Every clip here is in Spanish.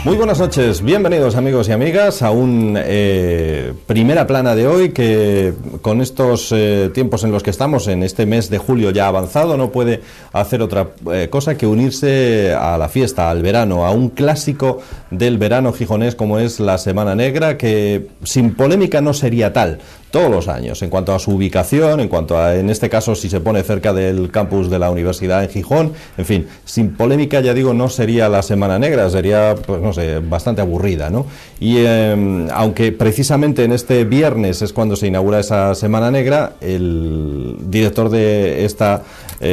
Muy buenas noches, bienvenidos amigos y amigas a un primera plana de hoy que con estos tiempos en los que estamos, en este mes de julio ya avanzado, no puede hacer otra cosa que unirse a la fiesta, al verano, a un clásico del verano gijonés como es la Semana Negra, que sin polémica no sería tal todos los años, en cuanto a su ubicación, en cuanto a, en este caso, si se pone cerca del campus de la Universidad en Gijón, en fin, sin polémica, ya digo, no sería la Semana Negra, sería, pues no sé, bastante aburrida, ¿no? Y aunque precisamente en este viernes es cuando se inaugura esa Semana Negra, el director de esta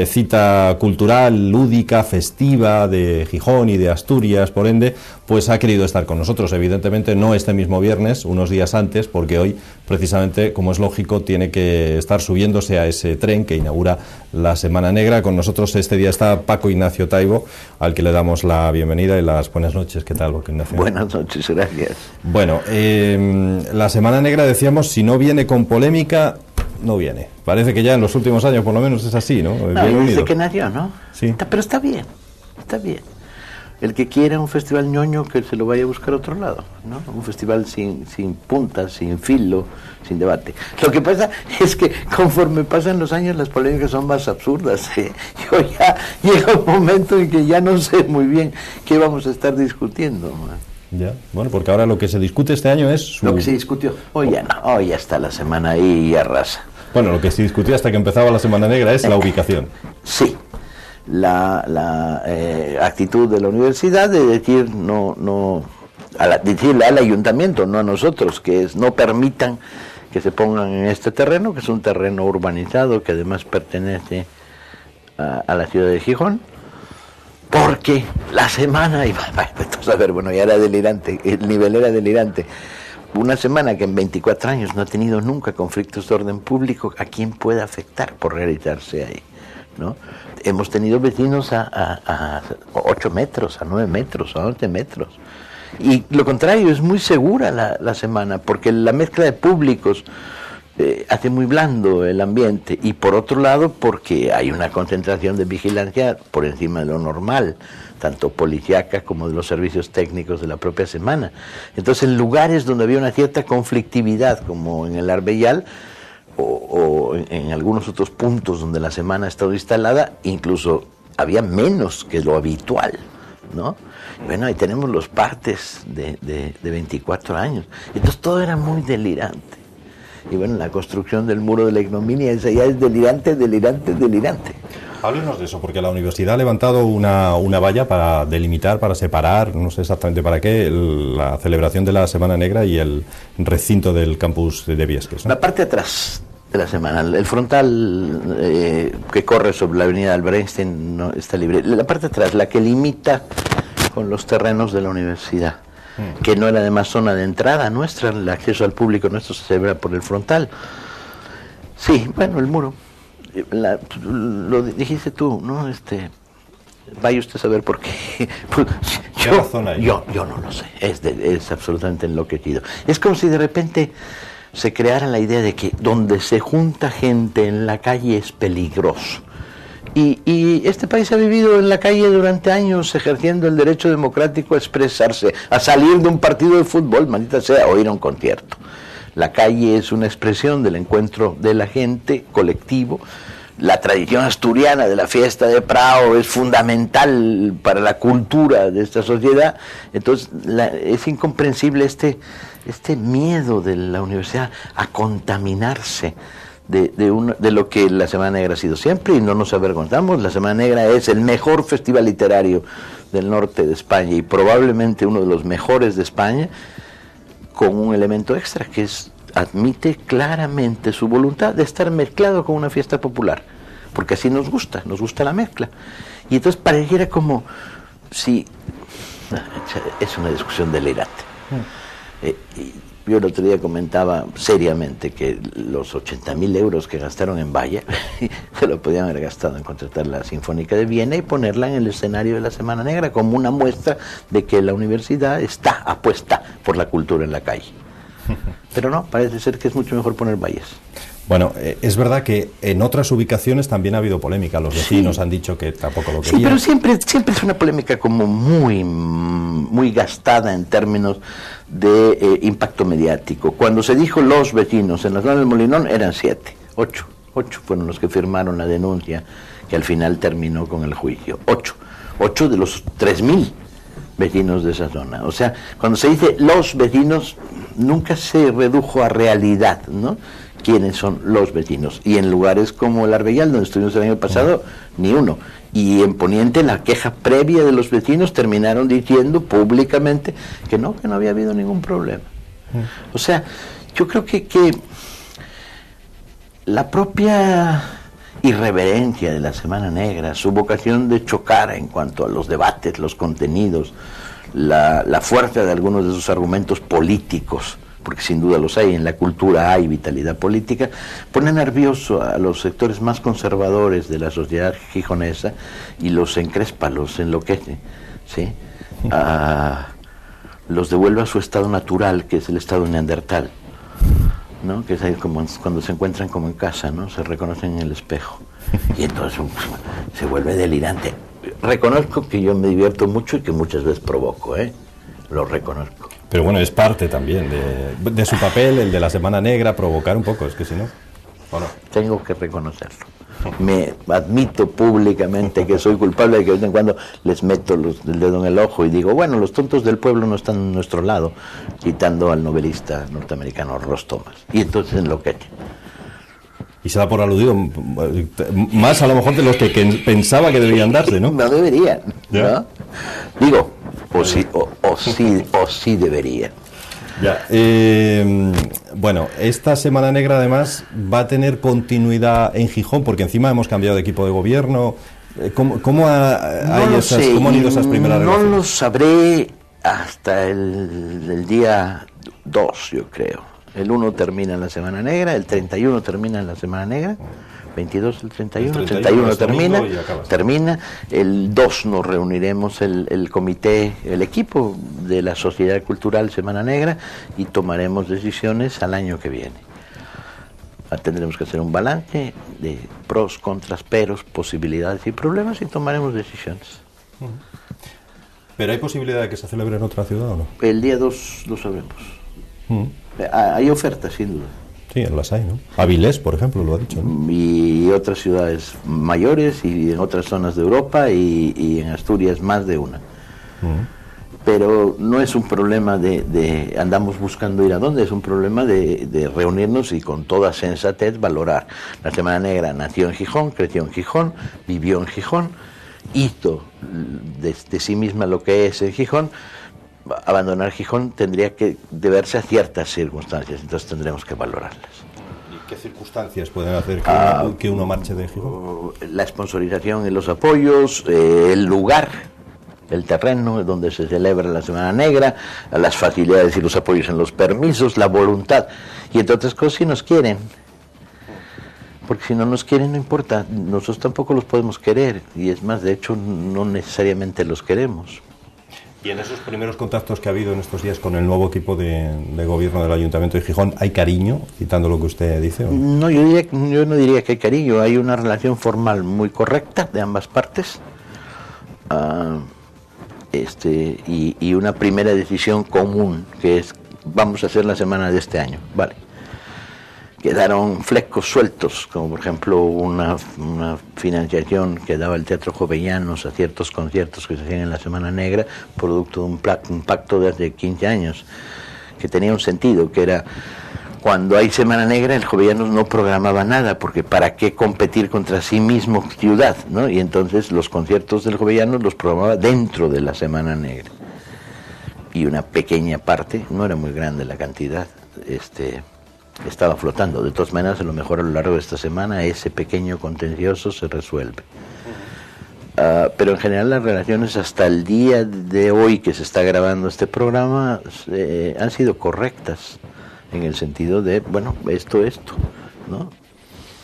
cita cultural, lúdica, festiva de Gijón y de Asturias, por ende, pues ha querido estar con nosotros, evidentemente no este mismo viernes, unos días antes, porque hoy, precisamente, como es lógico, tiene que estar subiéndose a ese tren que inaugura la Semana Negra. Con nosotros este día está Paco Ignacio Taibo, al que le damos la bienvenida y las buenas noches. ¿Qué tal, Paco Ignacio? Buenas noches, gracias. Bueno, la Semana Negra, decíamos, si no viene con polémica, no viene. Parece que ya en los últimos años, por lo menos, es así, ¿no? Desde que nació, ¿no? Sí. Pero está bien, está bien. El que quiera un festival ñoño, que se lo vaya a buscar a otro lado, ¿no? Un festival sin puntas, sin filo, sin debate. Lo que pasa es que conforme pasan los años las polémicas son más absurdas. Yo ya llega un momento en que ya no sé muy bien qué vamos a estar discutiendo, ¿no? Ya, bueno, porque ahora lo que se discute este año es Lo que se discutió. Hoy ya no, hoy ya está la semana ahí y arrasa. Bueno, lo que se discutió hasta que empezaba la Semana Negra es la ubicación. Sí. La actitud de la universidad de decir decirle al ayuntamiento, no a nosotros, que es no permitan que se pongan en este terreno, que es un terreno urbanizado que además pertenece a la ciudad de Gijón, porque la semana iba a ver, bueno, ya era delirante, el nivel era delirante. Una semana que en 24 años no ha tenido nunca conflictos de orden público, ¿a quién puede afectar por realizarse ahí? ¿No? Hemos tenido vecinos a 8 metros, a 9 metros, a 11 metros. Y lo contrario, es muy segura la semana, porque la mezcla de públicos hace muy blando el ambiente. Y por otro lado, porque hay una concentración de vigilancia por encima de lo normal, tanto policíaca como de los servicios técnicos de la propia semana. Entonces, en lugares donde había una cierta conflictividad, como en el Arbellal, o en algunos otros puntos donde la semana ha estado instalada, incluso había menos que lo habitual, ¿no? Bueno, ahí tenemos los partes de 24 años. Entonces todo era muy delirante. Y bueno, la construcción del muro de la ignominia, esa ya es delirante, delirante, delirante. Háblenos de eso, porque la universidad ha levantado una valla para delimitar, para separar, no sé exactamente para qué, la celebración de la Semana Negra y el recinto del campus de Viesques, ¿no? La parte de atrás de la semana, el frontal que corre sobre la avenida Albert Einstein no está libre. La parte de atrás, la que limita con los terrenos de la universidad, que no era además zona de entrada nuestra, el acceso al público nuestro se celebra por el frontal. Sí, bueno, el muro. Lo dijiste tú, ¿no? Vaya usted a saber por qué. Yo no lo sé, es absolutamente enloquecido. Es como si de repente se creara la idea de que donde se junta gente en la calle es peligroso. Y este país ha vivido en la calle durante años ejerciendo el derecho democrático a expresarse, a salir de un partido de fútbol, maldita sea, o ir a un concierto. La calle es una expresión del encuentro de la gente, colectivo. La tradición asturiana de la fiesta de Prao es fundamental para la cultura de esta sociedad. Entonces es incomprensible este miedo de la universidad a contaminarse de lo que la Semana Negra ha sido siempre, y no nos avergonzamos. La Semana Negra es el mejor festival literario del norte de España y probablemente uno de los mejores de España, con un elemento extra que admite claramente su voluntad de estar mezclado con una fiesta popular, porque así nos gusta la mezcla. Y entonces pareciera como si es una discusión delirante. Yo el otro día comentaba seriamente que los 80.000 euros que gastaron en Valla se lo podían haber gastado en contratar la Sinfónica de Viena y ponerla en el escenario de la Semana Negra como una muestra de que la universidad está apuesta por la cultura en la calle. Pero no, parece ser que es mucho mejor poner vallas. Bueno, es verdad que en otras ubicaciones también ha habido polémica. Los vecinos han dicho que tampoco lo querían. Sí, pero siempre es una polémica como muy gastada en términos de impacto mediático. Cuando se dijo los vecinos en la zona del Molinón eran 8 fueron los que firmaron la denuncia que al final terminó con el juicio. 8 de los 3.000 vecinos de esa zona. O sea, cuando se dice los vecinos, nunca se redujo a realidad, ¿no? ¿Quiénes son los vecinos? Y en lugares como el Arbellal, donde estuvimos el año pasado, ni uno. Y en Poniente, la queja previa de los vecinos terminaron diciendo públicamente que no había habido ningún problema. O sea, yo creo que la propia irreverencia de la Semana Negra, su vocación de chocar en cuanto a los debates, los contenidos, la fuerza de algunos de sus argumentos políticos, porque sin duda los hay, en la cultura hay vitalidad política, pone nervioso a los sectores más conservadores de la sociedad gijonesa y los encrespa, los enloquece, ¿sí? Los devuelve a su estado natural, que es el estado neandertal, ¿no? Que es ahí como cuando se encuentran como en casa, ¿no? Se reconocen en el espejo y entonces se vuelve delirante. Reconozco que yo me divierto mucho y que muchas veces provoco, lo reconozco. Pero bueno, es parte también de su papel, el de la Semana Negra, provocar un poco, es que si no, bueno. Tengo que reconocerlo. Me admito públicamente que soy culpable de que de vez en cuando les meto el dedo en el ojo y digo, bueno, los tontos del pueblo no están a nuestro lado, citando al novelista norteamericano Ross Thomas. Y entonces enloquece. Y se da por aludido más a lo mejor de los que pensaba que deberían darse, ¿no? No deberían, ¿no? Digo, o sí deberían. Ya. Bueno, esta Semana Negra además va a tener continuidad en Gijón, porque encima hemos cambiado de equipo de gobierno. ¿Cómo han ido esas primeras relaciones? No lo sabré hasta el día 2, yo creo. El 1 termina la Semana Negra, el 31 termina la Semana Negra, 22 el 31, el 31 termina, el 2 nos reuniremos el comité, el equipo de la Sociedad Cultural Semana Negra y tomaremos decisiones al año que viene. Tendremos que hacer un balance de pros, contras, peros, posibilidades y problemas y tomaremos decisiones. ¿Pero hay posibilidad de que se celebre en otra ciudad o no? El día 2 lo sabremos. Hay ofertas, sin duda. Sí, las hay, ¿no? Avilés, por ejemplo, lo ha dicho, ¿no? Y otras ciudades mayores y en otras zonas de Europa y en Asturias más de una. Pero no es un problema de andamos buscando ir a dónde, es un problema de reunirnos y con toda sensatez valorar. La Semana Negra nació en Gijón, creció en Gijón, vivió en Gijón, hizo de sí misma lo que es en Gijón. Abandonar Gijón tendría que deberse a ciertas circunstancias, entonces tendremos que valorarlas. ¿Y qué circunstancias pueden hacer que uno marche de Gijón? La sponsorización y los apoyos, el lugar, el terreno donde se celebra la Semana Negra, las facilidades y los apoyos en los permisos, la voluntad, y entre otras cosas si nos quieren. Porque si no nos quieren no importa, nosotros tampoco los podemos querer, y es más, de hecho no necesariamente los queremos. Y en esos primeros contactos que ha habido en estos días con el nuevo equipo de gobierno del Ayuntamiento de Gijón, ¿hay cariño, citando lo que usted dice? ¿O no? No, yo no diría que hay cariño, hay una relación formal muy correcta de ambas partes y una primera decisión común, que es vamos a hacer la semana de este año, vale. Quedaron flecos sueltos, como por ejemplo una financiación que daba el Teatro Jovellanos a ciertos conciertos que se hacían en la Semana Negra, producto de un pacto de hace 15 años, que tenía un sentido, que era cuando hay Semana Negra el Jovellanos no programaba nada, porque ¿para qué competir contra sí mismo ciudad? ¿No? Y entonces los conciertos del Jovellanos los programaba dentro de la Semana Negra. Y una pequeña parte, no era muy grande la cantidad, estaba flotando. De todas maneras, a lo mejor a lo largo de esta semana ese pequeño contencioso se resuelve. Pero en general las relaciones hasta el día de hoy que se está grabando este programa han sido correctas, en el sentido de, bueno, esto, ¿no?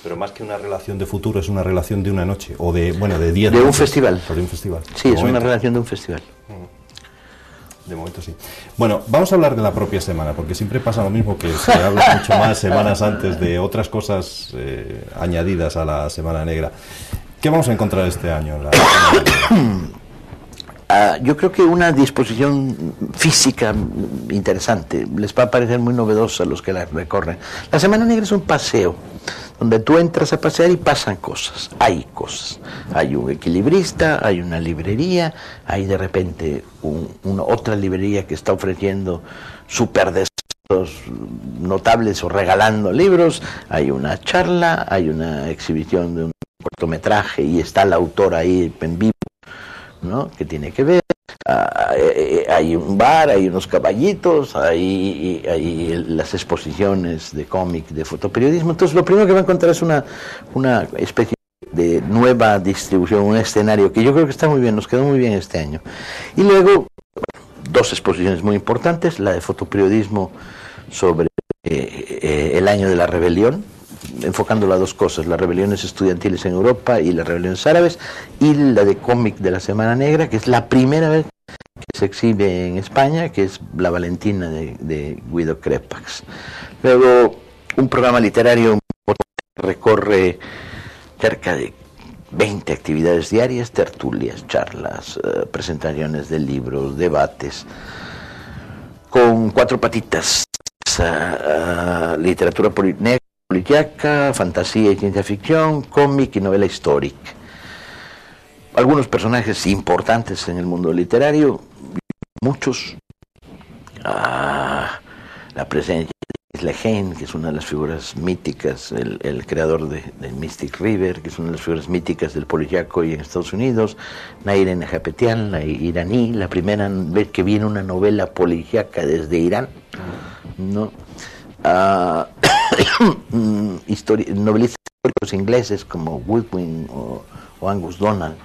Pero más que una relación de futuro, es una relación de una noche, o de 10 de un festival. O de un festival. Sí, es una relación de un festival. De momento sí. Bueno, vamos a hablar de la propia semana, porque siempre pasa lo mismo, que se habla mucho más semanas antes de otras cosas añadidas a la Semana Negra. ¿Qué vamos a encontrar este año en la Semana Negra? Yo creo que una disposición física interesante. Les va a parecer muy novedosa a los que la recorren. La Semana Negra es un paseo donde tú entras a pasear y pasan cosas. Hay cosas. Hay un equilibrista, hay una librería, hay de repente otra librería que está ofreciendo super descuentos notables o regalando libros. Hay una charla, hay una exhibición de un cortometraje y está el autor ahí en vivo, ¿no? Que tiene que ver. Hay un bar, hay unos caballitos, hay las exposiciones de cómic, de fotoperiodismo. Entonces lo primero que va a encontrar es una especie de nueva distribución, un escenario que yo creo que está muy bien, nos quedó muy bien este año. Y luego dos exposiciones muy importantes, la de fotoperiodismo sobre el año de la rebelión, enfocándolo a dos cosas, las rebeliones estudiantiles en Europa y las rebeliones árabes, y la de cómic de la Semana Negra, que es la primera vez que se exhibe en España, que es La Valentina de Guido Crepax. Luego, un programa literario recorre cerca de 20 actividades diarias, tertulias, charlas, presentaciones de libros, debates, con cuatro patitas, literatura negra, policíaca, fantasía y ciencia ficción, cómic y novela histórica. Algunos personajes importantes en el mundo literario, muchos. La presencia de Isla Lehane, que es una de las figuras míticas, el creador de Mystic River, que es una de las figuras míticas del policíaco y en Estados Unidos. Nair Nejapetian, la iraní, la primera vez que viene una novela policíaca desde Irán, ¿no? Novelistas históricos ingleses como Goodwin o Angus Donald,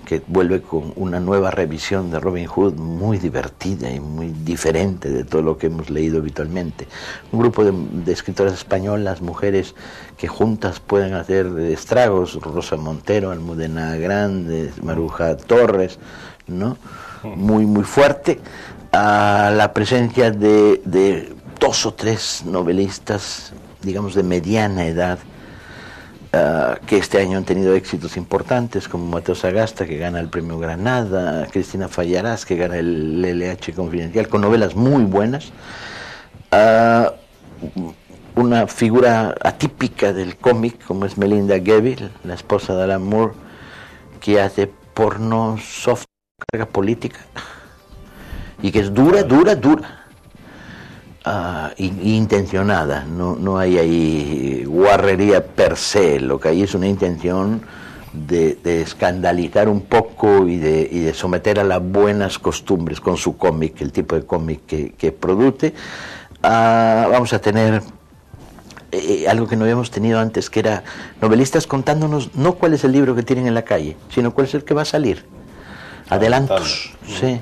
que vuelve con una nueva revisión de Robin Hood muy divertida y muy diferente de todo lo que hemos leído habitualmente. Un grupo de escritoras españolas, mujeres que juntas pueden hacer estragos, Rosa Montero, Almudena Grandes, Maruja Torres, ¿no? Muy, muy fuerte. La presencia de dos o tres novelistas, digamos, de mediana edad, que este año han tenido éxitos importantes, como Mateo Sagasta, que gana el premio Granada, Cristina Fallarás, que gana el LH Confidencial, con novelas muy buenas. Una figura atípica del cómic, como es Melinda Gevil, la esposa de Alan Moore, que hace porno soft, carga política, y que es dura. Intencionada, no hay ahí guarrería per se, lo que hay es una intención de escandalizar un poco y de someter a las buenas costumbres con su cómic, el tipo de cómic que produce. Vamos a tener algo que no habíamos tenido antes, que era novelistas contándonos no cuál es el libro que tienen en la calle, sino cuál es el que va a salir. Adelantos, sí.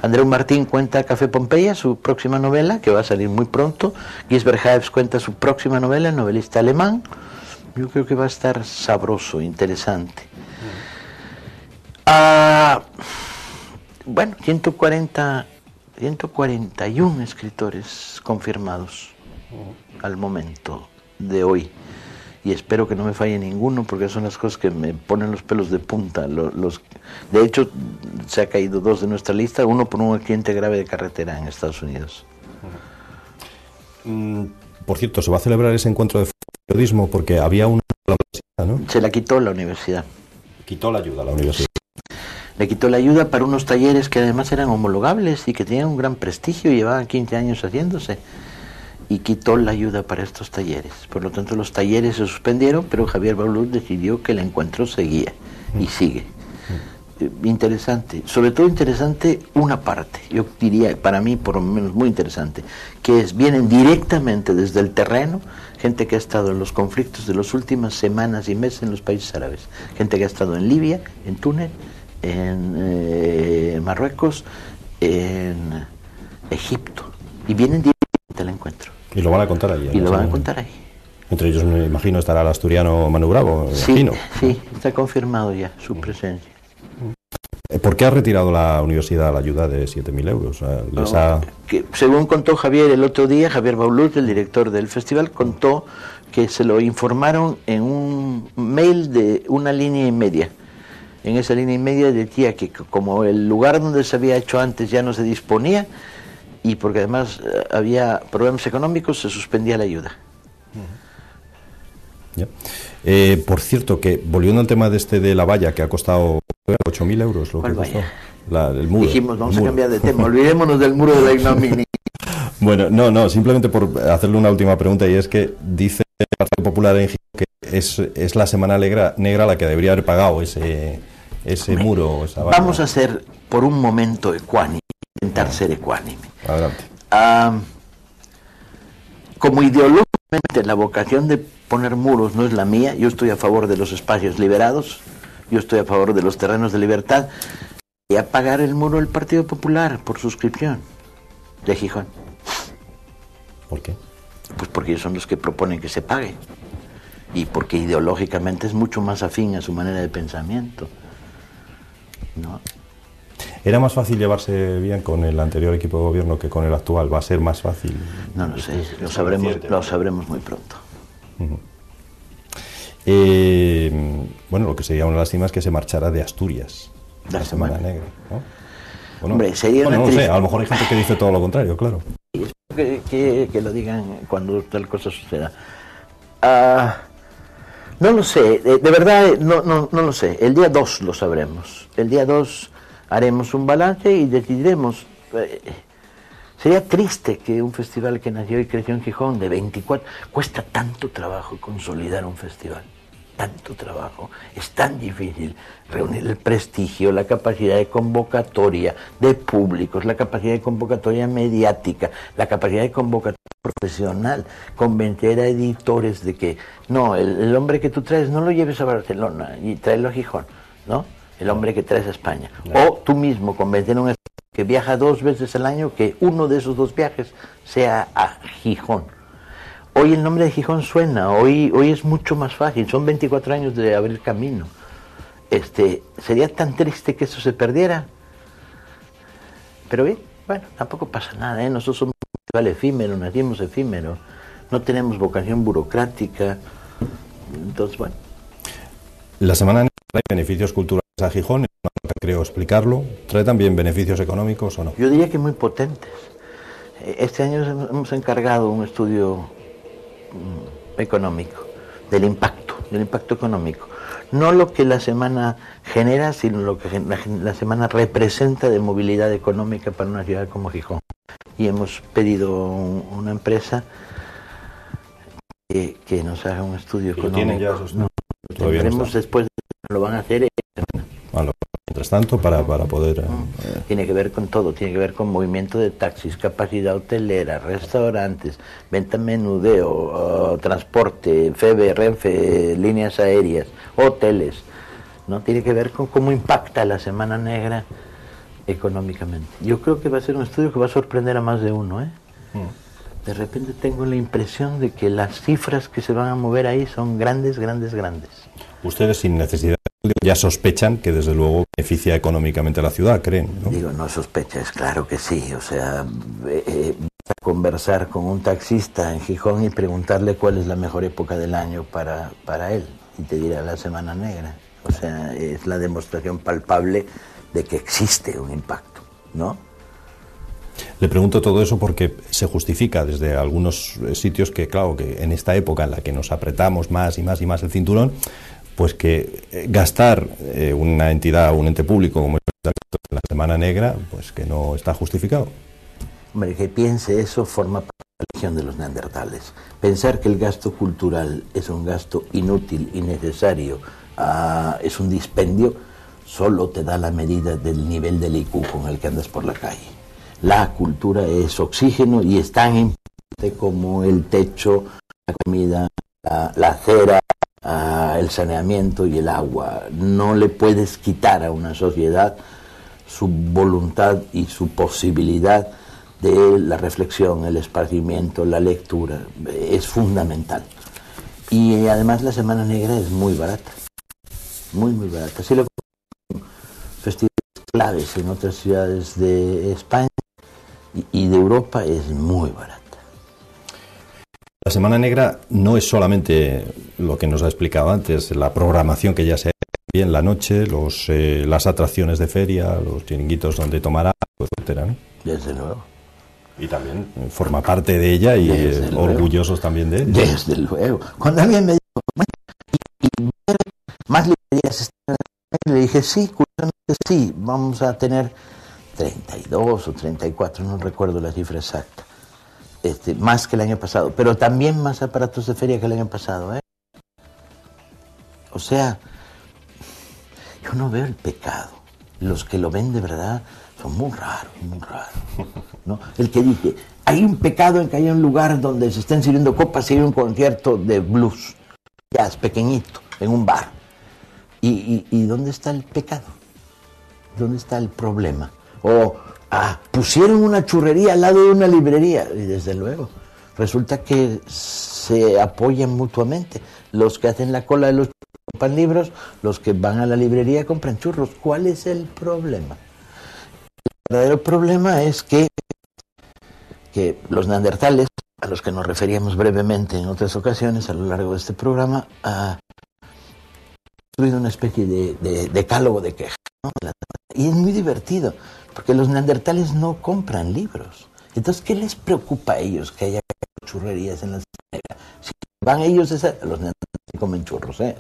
Andreu Martín cuenta Café Pompeya, su próxima novela, que va a salir muy pronto. Gisbert Haefs cuenta su próxima novela, el novelista alemán. Yo creo que va a estar sabroso, interesante. Bueno, 141 escritores confirmados al momento de hoy. Y espero que no me falle ninguno, porque son las cosas que me ponen los pelos de punta. De hecho, se ha caído dos de nuestra lista, uno por un accidente grave de carretera en Estados Unidos. Por cierto, ¿se va a celebrar ese encuentro de periodismo? Porque había una la universidad, ¿no? Se la quitó la universidad. Quitó la ayuda a la universidad. Le quitó la ayuda para unos talleres que además eran homologables y que tenían un gran prestigio, llevaban 15 años haciéndose. Y quitó la ayuda para estos talleres. Por lo tanto, los talleres se suspendieron, pero Javier Baulú decidió que el encuentro seguía y sigue. Interesante, sobre todo interesante una parte, yo diría, para mí por lo menos muy interesante, que vienen directamente desde el terreno, gente que ha estado en los conflictos de las últimas semanas y meses en los países árabes, gente que ha estado en Libia, en Túnez, en Marruecos, en Egipto, y vienen directamente al encuentro. Y lo van a contar allí. Y lo van a contar ahí. Entre ellos, me imagino, estará el asturiano Manu Bravo. Sí, está confirmado ya su presencia. ¿Por qué ha retirado la universidad la ayuda de 7.000 euros? Que, según contó Javier el otro día, Javier Bauluz, el director del festival, contó que se lo informaron en un mail de 1,5 líneas. En esa 1,5 líneas decía que como el lugar donde se había hecho antes ya no se disponía, y porque además había problemas económicos, se suspendía la ayuda. Ya. Por cierto, que volviendo al tema de la valla, que ha costado 8.000 euros lo que costó. El muro. Dijimos, vamos a cambiar de tema, olvidémonos del muro de la ignominia. Bueno, no, simplemente por hacerle una última pregunta, y es que dice el Partido Popular en Gijón que es la Semana Negra la que debería haber pagado ese muro, esa valla. Vamos a ser por un momento ecuánime, intentar ser ecuánime. Adelante. Como ideológicamente la vocación de poner muros no es la mía, yo estoy a favor de los espacios liberados, yo estoy a favor de los terrenos de libertad, y a pagar el muro del Partido Popular por suscripción de Gijón. ¿Por qué? Pues porque ellos son los que proponen que se pague, y porque ideológicamente es mucho más afín a su manera de pensamiento, ¿no? ¿Era más fácil llevarse bien con el anterior equipo de gobierno que con el actual? ¿Va a ser más fácil? No lo sé, lo sabremos muy pronto. Bueno, lo que sería una lástima es que se marchara de Asturias la Semana Negra, ¿no? Bueno, hombre, sería no sé, a lo mejor hay gente que dice todo lo contrario, claro. Y espero que lo digan cuando tal cosa suceda. No lo sé, de verdad no lo sé. El día 2 lo sabremos. El día 2 haremos un balance y decidiremos. Sería triste que un festival que nació y creció en Gijón de 24... Cuesta tanto trabajo consolidar un festival, tanto trabajo. Es tan difícil reunir el prestigio, la capacidad de convocatoria de públicos, la capacidad de convocatoria mediática, la capacidad de convocatoria profesional, convencer a editores de que no, el hombre que tú traes no lo lleves a Barcelona y tráelo a Gijón, ¿no? El hombre que traes a España. O tú mismo convencer a un que viaja 2 veces al año, que uno de esos 2 viajes sea a Gijón. Hoy el nombre de Gijón suena, hoy es mucho más fácil, son 24 años de abrir camino. Sería tan triste que eso se perdiera. Pero bien, bueno, tampoco pasa nada, ¿eh? Nosotros somos un festival efímero, nacimos efímero, no tenemos vocación burocrática, entonces bueno. La Semana Negra trae beneficios culturales a Gijón, creo explicarlo. ¿Trae también beneficios económicos o no? Yo diría que muy potentes. Este año hemos encargado un estudio económico del impacto económico. No lo que la semana genera, sino lo que la semana representa de movilidad económica para una ciudad como Gijón. Y hemos pedido una empresa que nos haga un estudio económico. ¿Tienen ya esos? No, tendremos después, lo van a hacer. Mientras tanto, para poder... Tiene que ver con todo, tiene que ver con movimiento de taxis, capacidad hotelera, restaurantes, venta menudeo, transporte, FEBE, Renfe, líneas aéreas, hoteles, ¿no? Tiene que ver con cómo impacta la Semana Negra económicamente. Yo creo que va a ser un estudio que va a sorprender a más de uno, ¿eh? De repente tengo la impresión de que las cifras que se van a mover ahí son grandes. Ustedes, sin necesidad, ya sospechan que desde luego beneficia económicamente a la ciudad, ¿creen? ¿No? Digo, no sospechas, claro que sí. O sea, conversar con un taxista en Gijón y preguntarle cuál es la mejor época del año para él, y te dirá la Semana Negra. O sea, es la demostración palpable de que existe un impacto, ¿no? Le pregunto todo eso porque se justifica desde algunos sitios que, claro, que en esta época en la que nos apretamos más y más el cinturón, pues que gastar una entidad o un ente público como la Semana Negra, pues que no está justificado. Hombre, que piense eso forma parte de la religión de los neandertales. Pensar que el gasto cultural es un gasto inútil, innecesario, es un dispendio, solo te da la medida del nivel del IQ con el que andas por la calle. La cultura es oxígeno y es tan importante como el techo, la comida, la acera, el saneamiento y el agua. No le puedes quitar a una sociedad su voluntad y su posibilidad de la reflexión, el esparcimiento, la lectura. Es fundamental. Y además la Semana Negra es muy barata. Muy barata. Así lo festivales enclaves, en otras ciudades de España y de Europa, es muy barata. La Semana Negra no es solamente lo que nos ha explicado antes, la programación que ya se ha hecho en la noche, las atracciones de feria, los chiringuitos donde tomar algo, etcétera, ¿no? Desde luego. Y también forma parte de ella y orgullosos también de ella. Desde luego. Cuando alguien me dijo, bueno, ¿y más librerías están? Le dije, sí, curiosamente sí, vamos a tener 32 o 34, no recuerdo la cifra exacta, más que el año pasado, pero también más aparatos de feria que el año pasado, ¿eh? O sea, yo no veo el pecado. Los que lo ven de verdad son muy raros, ¿no? El que dice, hay un pecado en que haya un lugar donde se estén sirviendo copas y hay un concierto de blues, jazz, pequeñito, en un bar. ¿Y dónde está el pecado? ¿Dónde está el problema? O pusieron una churrería al lado de una librería, y desde luego, resulta que se apoyan mutuamente. Los que hacen la cola de los churros compran libros, los que van a la librería compran churros. ¿Cuál es el problema? El verdadero problema es que los neandertales, a los que nos referíamos brevemente en otras ocasiones a lo largo de este programa, construido una especie de decálogo de quejas, ¿no? Y es muy divertido, porque los neandertales no compran libros. Entonces, ¿qué les preocupa a ellos que haya churrerías en la Semana? Si van ellos, los neandertales comen churros, ¿eh?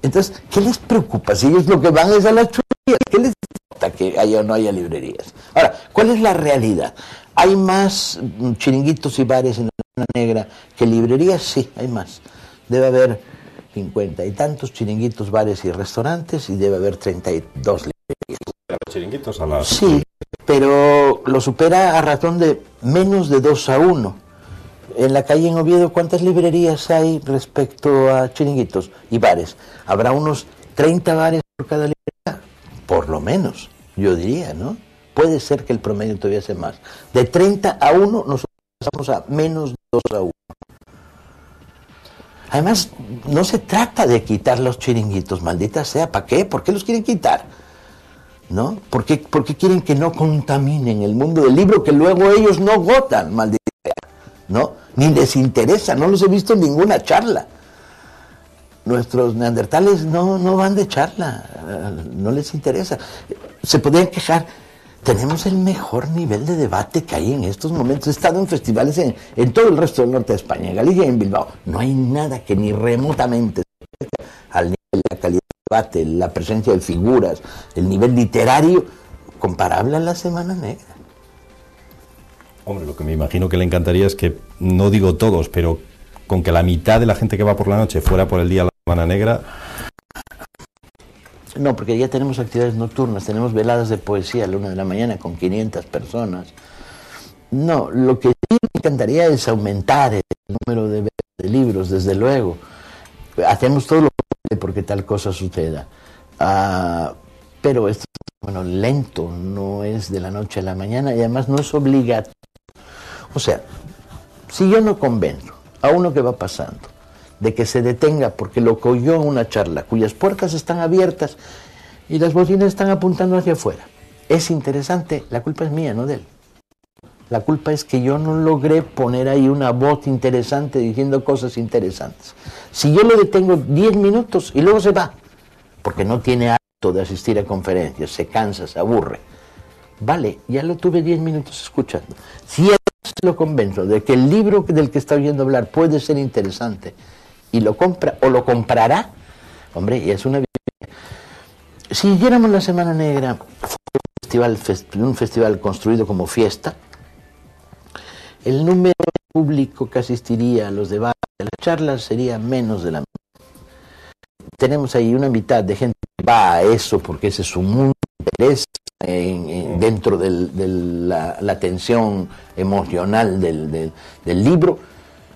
Entonces, ¿qué les preocupa? Si ellos lo que van es a las churrerías, ¿qué les importa que haya o no haya librerías? Ahora, ¿cuál es la realidad? ¿Hay más chiringuitos y bares en la Semana Negra que librerías? Sí, hay más. Debe haber 50 y tantos chiringuitos, bares y restaurantes, y debe haber 32 librerías. Los chiringuitos a las... Sí, pero lo supera a razón de menos de 2-1. En la calle en Oviedo, ¿cuántas librerías hay respecto a chiringuitos y bares? Habrá unos 30 bares por cada librería, por lo menos, yo diría, ¿no? Puede ser que el promedio todavía sea más. De 30-1, nosotros pasamos a menos de 2-1. Además, no se trata de quitar los chiringuitos, maldita sea, ¿para qué? ¿Por qué los quieren quitar? ¿No? ¿Por qué quieren que no contaminen el mundo del libro que luego ellos no votan, maldita sea? ¿No? Ni les interesa, no los he visto en ninguna charla. Nuestros neandertales no van de charla, no les interesa. Se podrían quejar. Tenemos el mejor nivel de debate que hay en estos momentos. He estado en festivales en todo el resto del norte de España, en Galicia y en Bilbao. No hay nada que ni remotamente se acerque al nivel de la calidad de debate, la presencia de figuras, el nivel literario comparable a la Semana Negra. Hombre, lo que me imagino que le encantaría es que, no digo todos, pero con que la mitad de la gente que va por la noche fuera por el día a la Semana Negra... No, porque ya tenemos actividades nocturnas, tenemos veladas de poesía a la 1 de la mañana con 500 personas. No, lo que sí me encantaría es aumentar el número de libros, desde luego. Hacemos todo lo posible porque tal cosa suceda. Pero esto es lento, no es de la noche a la mañana y además no es obligatorio. O sea, si yo no convenzo a uno que va pasando de que se detenga porque lo que oyó en una charla, cuyas puertas están abiertas y las bocinas están apuntando hacia afuera, es interesante, la culpa es mía, no de él. La culpa es que yo no logré poner ahí una voz interesante diciendo cosas interesantes. Si yo lo detengo 10 minutos y luego se va, porque no tiene hábito de asistir a conferencias, se cansa, se aburre. Vale, ya lo tuve 10 minutos escuchando. Si lo convenzo de que el libro del que está oyendo hablar puede ser interesante y lo compra o lo comprará, hombre, y es una... Si hiciéramos la Semana Negra, un festival construido como fiesta, el número de público que asistiría a los debates, a las charlas, sería menos de la mitad. Tenemos ahí una mitad de gente que va a eso porque ese es su mundo de interés dentro de la tensión emocional del libro,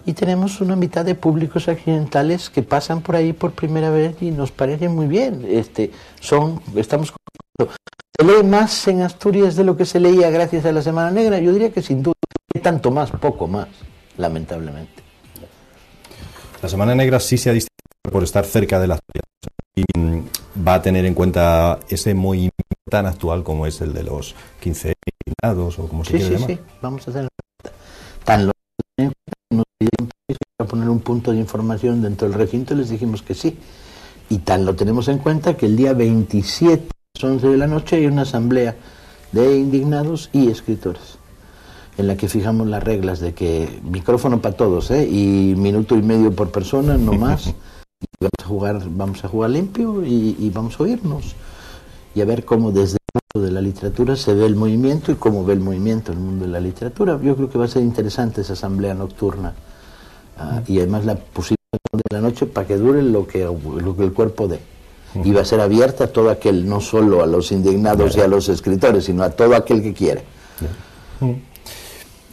y tenemos una mitad de públicos accidentales que pasan por ahí por primera vez y nos parece muy bien. Estamos ¿se lee más en Asturias de lo que se leía gracias a la Semana Negra? Yo diría que sin duda, tanto más, poco más, lamentablemente. La Semana Negra sí se ha distinguido por estar cerca de la ciudad y va a tener en cuenta ese movimiento tan actual como es el de los 15 indignados o como se quiere llamar. Sí, vamos a hacer tan lo nos pidieron para poner un punto de información dentro del recinto y les dijimos que sí. Y tan lo tenemos en cuenta que el día 27 a las 11 de la noche hay una asamblea de indignados y escritores en la que fijamos las reglas de que micrófono para todos, y minuto y medio por persona, no más. Y vamos a jugar limpio y vamos a oírnos y a ver cómo desde el mundo de la literatura se ve el movimiento y cómo ve el movimiento el mundo de la literatura. Yo creo que va a ser interesante esa asamblea nocturna, y además la pusimos de la noche para que dure lo que el cuerpo dé. Y va a ser abierta a todo aquel, no solo a los indignados y a los escritores, sino a todo aquel que quiera.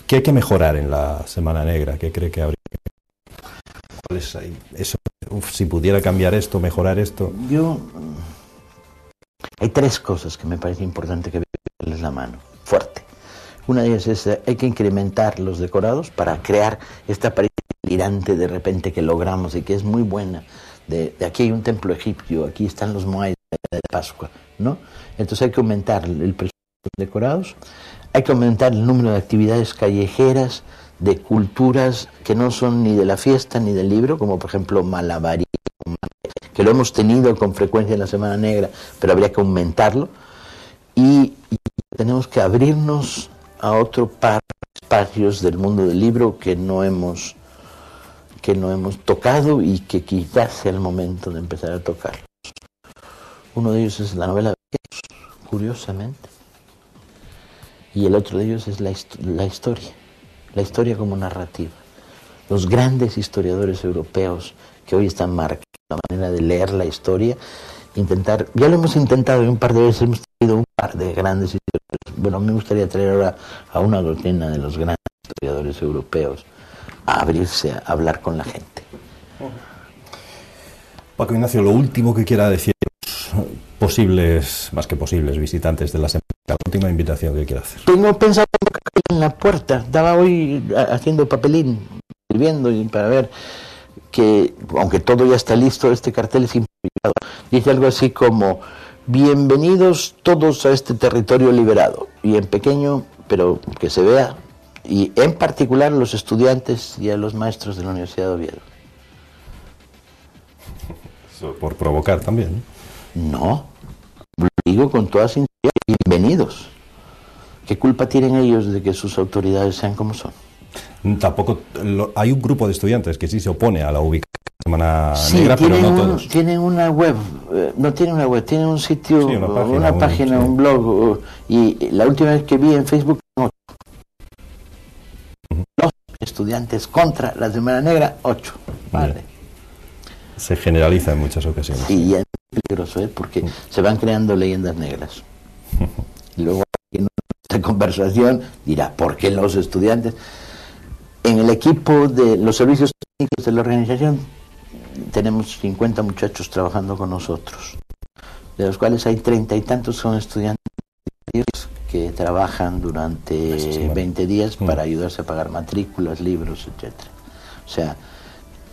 ¿Qué hay que mejorar en la Semana Negra? ¿Qué cree que habría que... ¿Cuál es ahí? Eso, si pudiera cambiar esto, mejorar esto. Hay tres cosas que me parece importante que darles la mano, fuerte. Una de ellas es, hay que incrementar los decorados para crear esta apariencia delirante de repente que logramos y que es muy buena. De aquí hay un templo egipcio, aquí están los moais de Pascua, ¿no? Entonces hay que aumentar el presupuesto de decorados, hay que aumentar el número de actividades callejeras, de culturas que no son ni de la fiesta ni del libro, como por ejemplo malabarismo, que lo hemos tenido con frecuencia en la Semana Negra, pero habría que aumentarlo, y tenemos que abrirnos a otro par de espacios del mundo del libro que no hemos tocado y que quizás sea el momento de empezar a tocarlos. Uno de ellos es la novela de Jesús, curiosamente, y el otro de ellos es la historia como narrativa. Los grandes historiadores europeos que hoy están marcando la manera de leer la historia, ya lo hemos intentado un par de veces, hemos tenido un par de grandes historiadores. Bueno, me gustaría traer ahora a una docena de los grandes historiadores europeos a abrirse, a hablar con la gente. Paco Ignacio, lo último que quiera decir más que posibles visitantes de la semana, la última invitación que quiera hacer. Tengo pensado en la puerta, estaba hoy haciendo papelín, escribiendo para ver que, aunque todo ya está listo, este cartel es improvisado. Dice algo así como: bienvenidos todos a este territorio liberado, y en pequeño, pero que se vea, y en particular a los estudiantes y a los maestros de la Universidad de Oviedo. Eso por provocar también, ¿no? No, lo digo con toda sinceridad, bienvenidos. ¿Qué culpa tienen ellos de que sus autoridades sean como son? Tampoco hay un grupo de estudiantes que sí se opone a la ubicación de Semana Negra, pero no todos. Tienen una web, no tienen una web, tienen un sitio, sí, una página, un blog, y la última vez que vi en Facebook, los estudiantes contra la Semana Negra, 8. Vale. Se generaliza en muchas ocasiones. Y es peligroso, porque se van creando leyendas negras. Y luego en esta conversación dirá, ¿por qué los estudiantes? En el equipo de los servicios técnicos de la organización tenemos 50 muchachos trabajando con nosotros, de los cuales hay 30 y tantos son estudiantes que trabajan durante 20 días para ayudarse a pagar matrículas, libros, etcétera. O sea,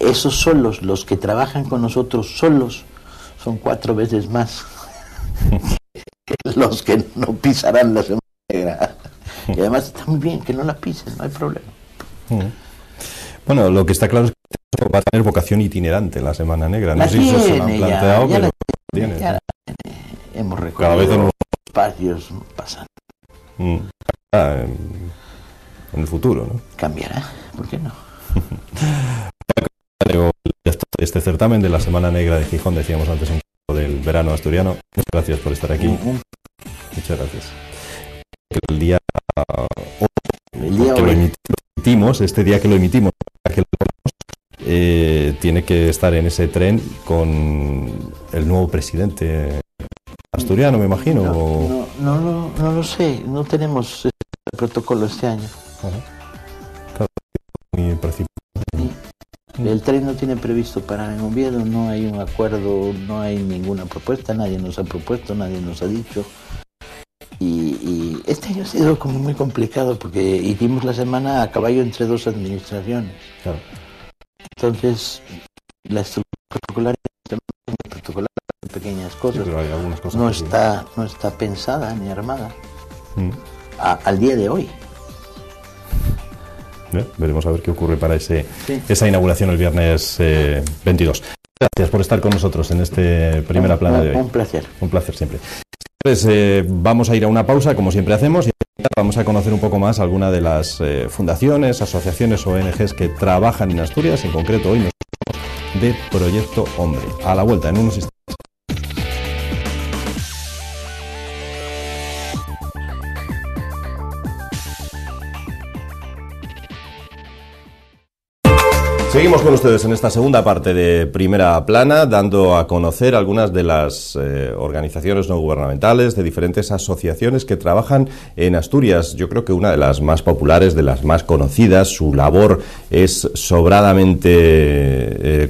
esos solos, los que trabajan con nosotros solos, son 4 veces más que los que no pisarán la Semana Negra. Y además está muy bien que no la pisen, no hay problema. Bueno, lo que está claro es que va a tener vocación itinerante la Semana Negra. No sé si eso se lo han planteado, pero tiene. Hemos recorrido los espacios, pasan. En el futuro, ¿no? Cambiará, ¿por qué no? Este certamen de la Semana Negra de Gijón, decíamos antes, un poco del verano asturiano. Muchas gracias por estar aquí. Muchas gracias. El día que lo emitimos, este día que lo emitimos, tiene que estar en ese tren con el nuevo presidente asturiano, me imagino. No lo sé, no tenemos el protocolo este año. Claro, muy precipitado. El tren no tiene previsto parar en Oviedo, no hay un acuerdo, no hay ninguna propuesta, nadie nos ha propuesto, nadie nos ha dicho. Y este año ha sido como muy complicado porque hicimos la semana a caballo entre 2 administraciones. Claro. Entonces, la estructura protocolar de pequeñas cosas, sí, pero hay algunas cosas no que sí. no está pensada ni armada al día de hoy. Veremos a ver qué ocurre para Sí. esa inauguración el viernes 22. Gracias por estar con nosotros en este primera plana de hoy. Un placer. Un placer siempre. Pues vamos a ir a una pausa, como siempre hacemos, y vamos a conocer un poco más alguna de las fundaciones, asociaciones o ONGs que trabajan en Asturias. En concreto, hoy nos hablamos de Proyecto Hombre. A la vuelta, en unos instantes. Seguimos con ustedes en esta segunda parte de Primera Plana, dando a conocer algunas de las organizaciones no gubernamentales, de diferentes asociaciones que trabajan en Asturias. Yo creo que una de las más populares, de las más conocidas, su labor es sobradamente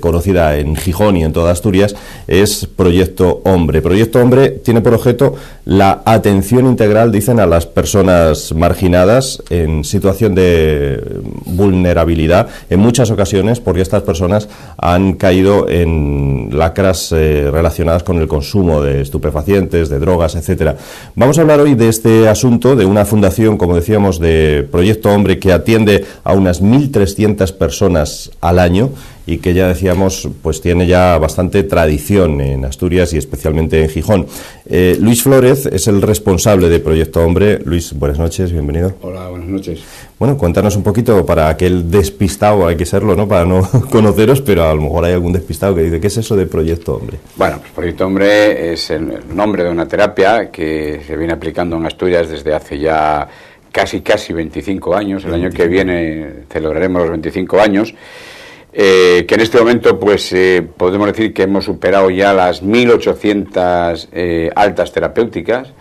conocida en Gijón y en toda Asturias, es Proyecto Hombre. Proyecto Hombre tiene por objeto la atención integral, dicen, a las personas marginadas en situación de vulnerabilidad, en muchas ocasiones porque estas personas han caído en lacras relacionadas con el consumo de estupefacientes, de drogas, etcétera. Vamos a hablar hoy de este asunto, de una fundación, como decíamos, de Proyecto Hombre, que atiende a unas 1.300 personas al año y que, ya decíamos, pues tiene ya bastante tradición en Asturias y especialmente en Gijón. Luis Flórez es el responsable de Proyecto Hombre. Luis, buenas noches, bienvenido. Hola, buenas noches. Bueno, cuéntanos un poquito, para aquel despistado, hay que serlo, ¿no?, para no conoceros, pero a lo mejor hay algún despistado que dice, ¿qué es eso de Proyecto Hombre? Bueno, pues Proyecto Hombre es el nombre de una terapia que se viene aplicando en Asturias desde hace ya casi 25 años. El año que viene celebraremos los 25 años. Que en este momento pues podemos decir que hemos superado ya las 1.800 altas terapéuticas,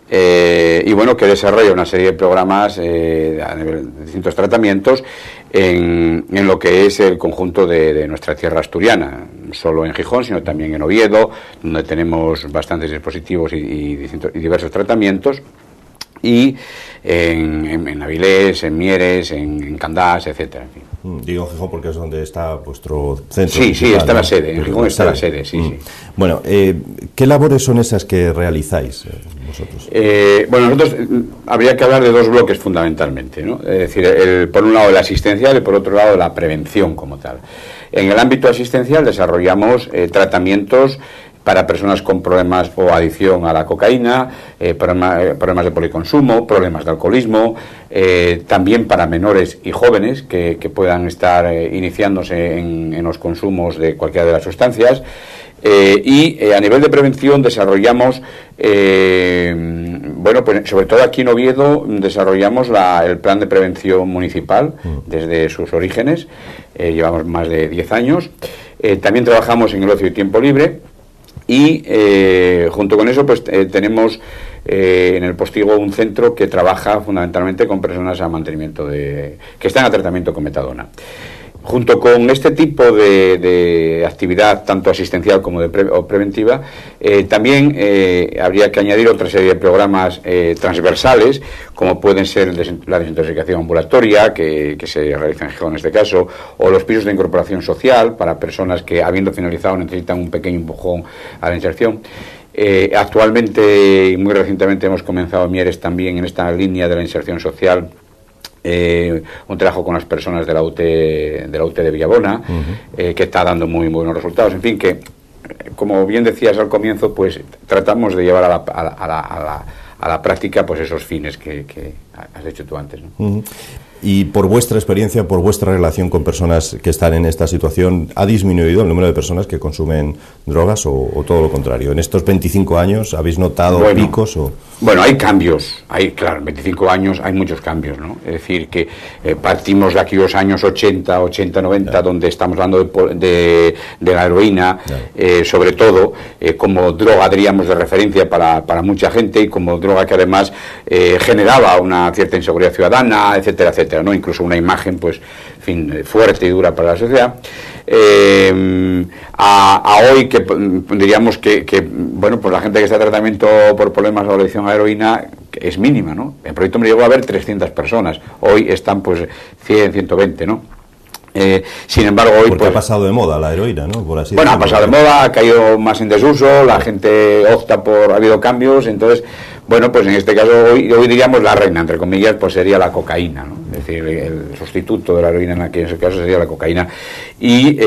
y bueno, que desarrolla una serie de programas a nivel de distintos tratamientos en lo que es el conjunto de nuestra tierra asturiana, no solo en Gijón, sino también en Oviedo, donde tenemos bastantes dispositivos y diversos tratamientos, y en Avilés, en Mieres, en Candás, etcétera, en fin. Digo Gijón porque es donde está vuestro centro. Sí, principal, está, ¿no?, la sede, en Gijón está la sede. sede, sí. Bueno, ¿qué labores son esas que realizáis vosotros? Bueno, nosotros habría que hablar de dos bloques fundamentalmente, ¿no? Es decir, por un lado el asistencial y por otro lado la prevención como tal. En el ámbito asistencial desarrollamos tratamientos para personas con problemas o adicción a la cocaína, problemas de policonsumo, problemas de alcoholismo, también para menores y jóvenes que puedan estar iniciándose en los consumos de cualquiera de las sustancias. Y a nivel de prevención desarrollamos, bueno, pues sobre todo aquí en Oviedo desarrollamos el plan de prevención municipal desde sus orígenes. Llevamos más de 10 años. También trabajamos en el ocio y tiempo libre. Y junto con eso pues tenemos en el Postigo un centro que trabaja fundamentalmente con personas a mantenimiento que están a tratamiento con metadona. Junto con este tipo de actividad, tanto asistencial como o preventiva, también habría que añadir otra serie de programas transversales, como pueden ser la desintoxicación ambulatoria, que se realiza en Gijón en este caso, o los pisos de incorporación social para personas que, habiendo finalizado, necesitan un pequeño empujón a la inserción. Actualmente y muy recientemente hemos comenzado en Mieres también en esta línea de la inserción social. Un trabajo con las personas de la UT de Villabona, que está dando muy buenos resultados. En fin, que como bien decías al comienzo, pues tratamos de llevar a la práctica pues esos fines que has hecho tú antes, ¿no? Y por vuestra experiencia, por vuestra relación con personas que están en esta situación, ¿ha disminuido el número de personas que consumen drogas o todo lo contrario? ¿En estos 25 años habéis notado picos? Bueno, hay cambios. Claro, en 25 años hay muchos cambios, ¿no? Es decir, que partimos de aquellos años 80, 90, donde estamos hablando de la heroína, sobre todo, como droga, diríamos, de referencia para mucha gente, y como droga que además generaba una cierta inseguridad ciudadana, etcétera, etcétera, ¿no? Incluso una imagen, pues, en fin, fuerte y dura para la sociedad. A hoy, que diríamos que bueno, pues la gente que está en tratamiento por problemas de adicción a heroína es mínima, ¿no? En Proyecto Hombre llegó a haber 300 personas, hoy están pues 100, 120, ¿no? Sin embargo, hoy... Porque ha pasado de moda la heroína, ¿no? Por así bueno, decirlo. ha pasado de moda, ha caído más en desuso, la gente opta por... ha habido cambios, entonces, bueno, pues en este caso hoy diríamos la reina, entre comillas, pues sería la cocaína, ¿no? Es decir, el sustituto de la heroína en ese caso sería la cocaína. Y,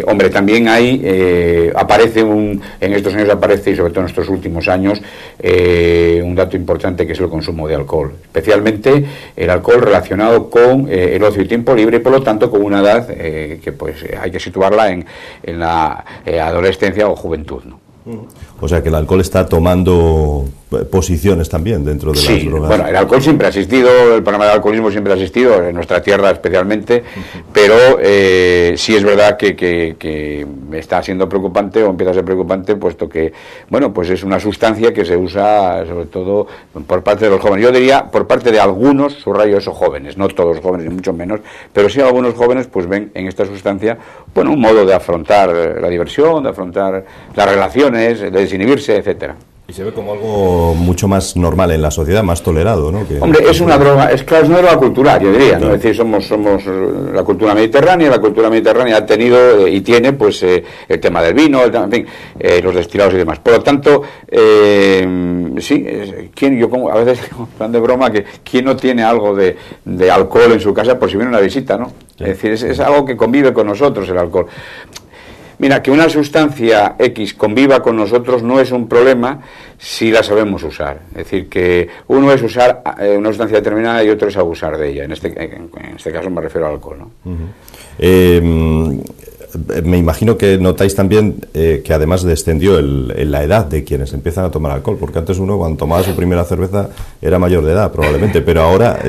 hombre, también hay, aparece en estos años aparece, y sobre todo en estos últimos años, un dato importante que es el consumo de alcohol, especialmente el alcohol relacionado con el ocio y tiempo libre, y por lo tanto con una edad que pues hay que situarla en la adolescencia o juventud, ¿no? O sea que el alcohol está tomando posiciones también dentro de las drogas. Bueno, el alcohol siempre ha existido, el problema del alcoholismo siempre ha existido, en nuestra tierra especialmente, pero sí es verdad que está siendo preocupante o empieza a ser preocupante, puesto que, bueno, pues es una sustancia que se usa sobre todo por parte de los jóvenes. Yo diría por parte de algunos, subrayo eso, jóvenes, no todos jóvenes ni mucho menos, pero sí algunos jóvenes pues ven en esta sustancia, bueno, un modo de afrontar la diversión, de afrontar las relaciones, de desinhibirse, etcétera. Y se ve como algo mucho más normal en la sociedad, más tolerado, ¿no? Hombre, es una droga, es claro, es una droga cultural, yo diría, ¿no? Es decir, somos la cultura mediterránea ha tenido y tiene, pues, el tema del vino, en fin, los destilados y demás. Por lo tanto, sí, yo como a veces, en plan de broma, que quién no tiene algo de alcohol en su casa por si viene una visita, ¿no? Sí. Es decir, es algo que convive con nosotros, el alcohol. Mira, que una sustancia X conviva con nosotros no es un problema si la sabemos usar. Es decir, que uno es usar una sustancia determinada y otro es abusar de ella. En este caso me refiero al alcohol, ¿no? Me imagino que notáis también que además descendió la edad de quienes empiezan a tomar alcohol, porque antes uno cuando tomaba su primera cerveza era mayor de edad probablemente, pero ahora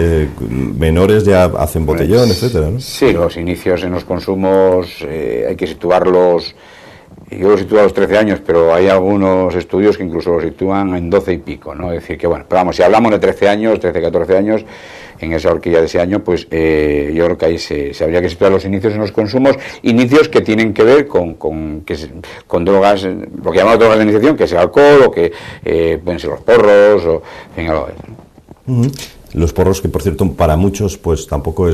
menores ya hacen botellón, etcétera, ¿no? Sí, los inicios en los consumos hay que situarlos. Yo lo sitúo a los 13 años, pero hay algunos estudios que incluso lo sitúan en 12 y pico, ¿no? Es decir, que bueno, pero vamos, si hablamos de 13 años, 13, 14 años, en esa horquilla de ese año, pues yo creo que ahí se habría que situar los inicios en los consumos, inicios que tienen que ver con drogas, lo que llamamos drogas de iniciación, que es el alcohol, o que pueden ser los porros, o en fin, algo de eso. Los porros, que por cierto para muchos pues tampoco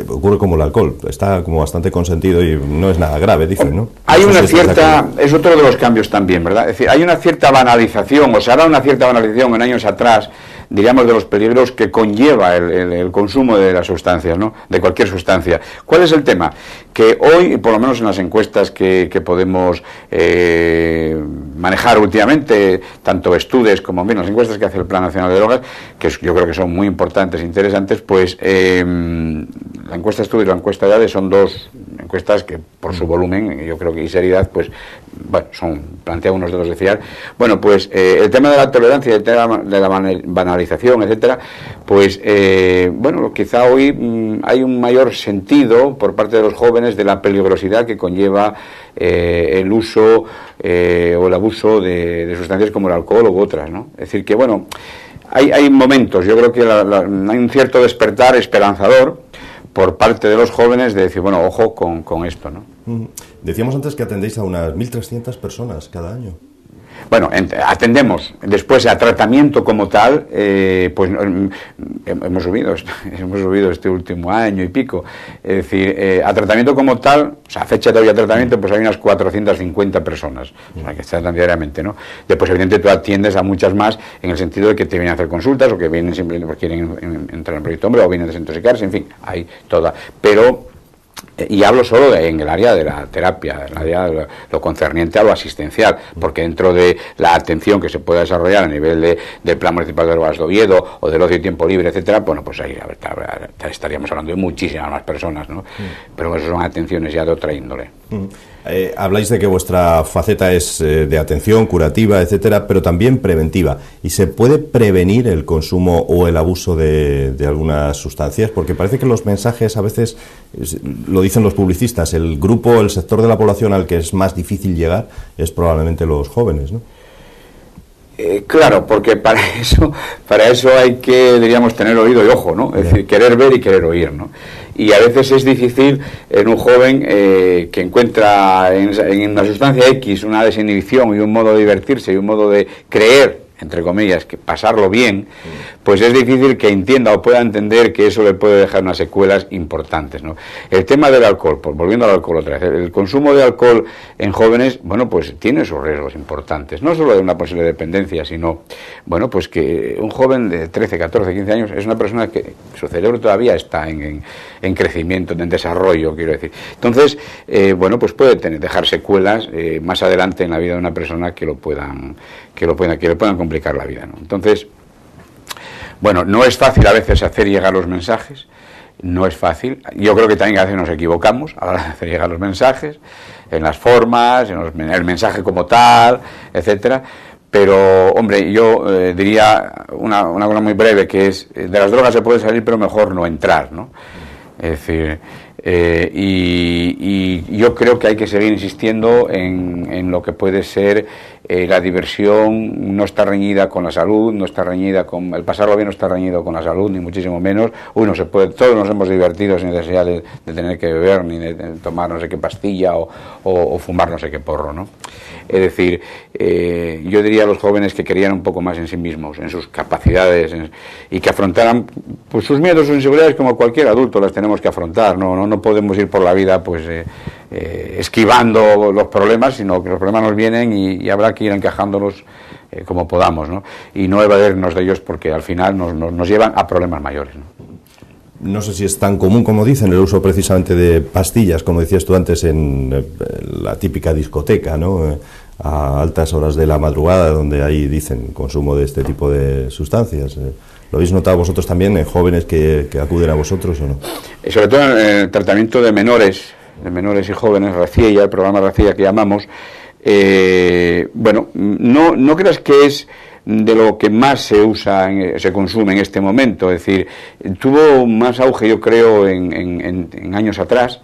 ocurre como el alcohol, está como bastante consentido y no es nada grave, dicen, ¿no? Hay una cierta, es otro de los cambios también, ¿verdad? Es decir, hay una cierta banalización, o se ha dado una cierta banalización en años atrás, diríamos, de los peligros que conlleva el consumo de las sustancias, ¿no? De cualquier sustancia. ¿Cuál es el tema? Que hoy, por lo menos en las encuestas que podemos manejar últimamente, tanto Estudes como bien las encuestas que hace el Plan Nacional de Drogas, que yo creo que son muy importantes e interesantes, pues la encuesta Estudes y la encuesta EADE son dos encuestas que por su volumen, yo creo que y seriedad, pues bueno, plantean unos datos de fiar. Bueno, pues el tema de la tolerancia y el tema de la banalización, etcétera, pues bueno, quizá hoy hay un mayor sentido por parte de los jóvenes de la peligrosidad que conlleva el uso o el abuso de sustancias como el alcohol u otras, ¿no? Es decir, que bueno, hay momentos, yo creo que hay un cierto despertar esperanzador por parte de los jóvenes de decir, bueno, ojo con esto, ¿no? Decíamos antes que atendéis a unas 1.300 personas cada año. Bueno, atendemos. Después a tratamiento como tal, pues hemos subido este último año y pico. Es decir, a tratamiento como tal, o sea, a fecha de hoy a tratamiento, pues hay unas 450 personas, o sea, que están diariamente, ¿no? Después, evidentemente, tú atiendes a muchas más en el sentido de que te vienen a hacer consultas o que vienen simplemente porque quieren entrar en el proyecto hombre o vienen a desintoxicarse, en fin, hay toda. Pero y hablo solo en el área de la terapia, en el área de lo concerniente a lo asistencial, porque dentro de la atención que se pueda desarrollar a nivel del Plan Municipal de Drogas de Oviedo o del ocio y tiempo libre, etcétera, bueno, pues ahí estaríamos hablando de muchísimas más personas, ¿no? Pero eso son atenciones ya de otra índole. Habláis de que vuestra faceta es de atención, curativa, etcétera, pero también preventiva. ¿Y se puede prevenir el consumo o el abuso de algunas sustancias? Porque parece que los mensajes a veces, lo dicen los publicistas, el sector de la población al que es más difícil llegar es probablemente los jóvenes, ¿no? Claro, porque para eso hay que, diríamos, tener oído y ojo, ¿no? Es decir, querer ver y querer oír, ¿no? Y a veces es difícil en un joven que encuentra en una sustancia X una desinhibición y un modo de divertirse y un modo de creer entre comillas, que pasarlo bien, pues es difícil que entienda o pueda entender que eso le puede dejar unas secuelas importantes, ¿no? El tema del alcohol, pues volviendo al alcohol otra vez, el consumo de alcohol en jóvenes, bueno, pues tiene sus riesgos importantes, no solo de una posible dependencia, sino, bueno, pues que un joven de 13, 14, 15 años es una persona que su cerebro todavía está en crecimiento, en desarrollo, quiero decir. Entonces, bueno, pues puede dejar secuelas más adelante en la vida de una persona que le puedan complicar la vida, ¿no? Entonces, bueno, no es fácil a veces hacer llegar los mensajes, no es fácil. Yo creo que también a veces nos equivocamos a la hora de hacer llegar los mensajes, en las formas, en el mensaje como tal, etcétera. Pero, hombre, yo diría una cosa muy breve, que es, de las drogas se puede salir, pero mejor no entrar, ¿no? Es decir, y yo creo que hay que seguir insistiendo en lo que puede ser la diversión. No está reñida con la salud, no está reñida con el pasarlo bien, no está reñido con la salud, ni muchísimo menos. Todos nos hemos divertido sin necesidad de tener que beber, ni de tomar no sé qué pastilla o fumar no sé qué porro, ¿no? Es decir, yo diría a los jóvenes que creyeran un poco más en sí mismos, en sus capacidades, y que afrontaran pues sus miedos, sus inseguridades, como cualquier adulto las tenemos que afrontar. No podemos ir por la vida pues esquivando los problemas, sino que los problemas nos vienen y habrá que ir encajándolos como podamos, ¿no? Y no evadirnos de ellos, porque al final nos llevan a problemas mayores, ¿no? No sé si es tan común como dicen el uso precisamente de pastillas, como decías tú antes, en la típica discoteca, ¿no? A altas horas de la madrugada, donde ahí dicen consumo de este tipo de sustancias. ¿Lo habéis notado vosotros también en jóvenes que acuden a vosotros o no? Sobre todo en el tratamiento de menores y jóvenes, RACIEA, el programa RACIEA que llamamos, bueno, no creas que es de lo que más se consume en este momento. Es decir, tuvo más auge, yo creo, en años atrás.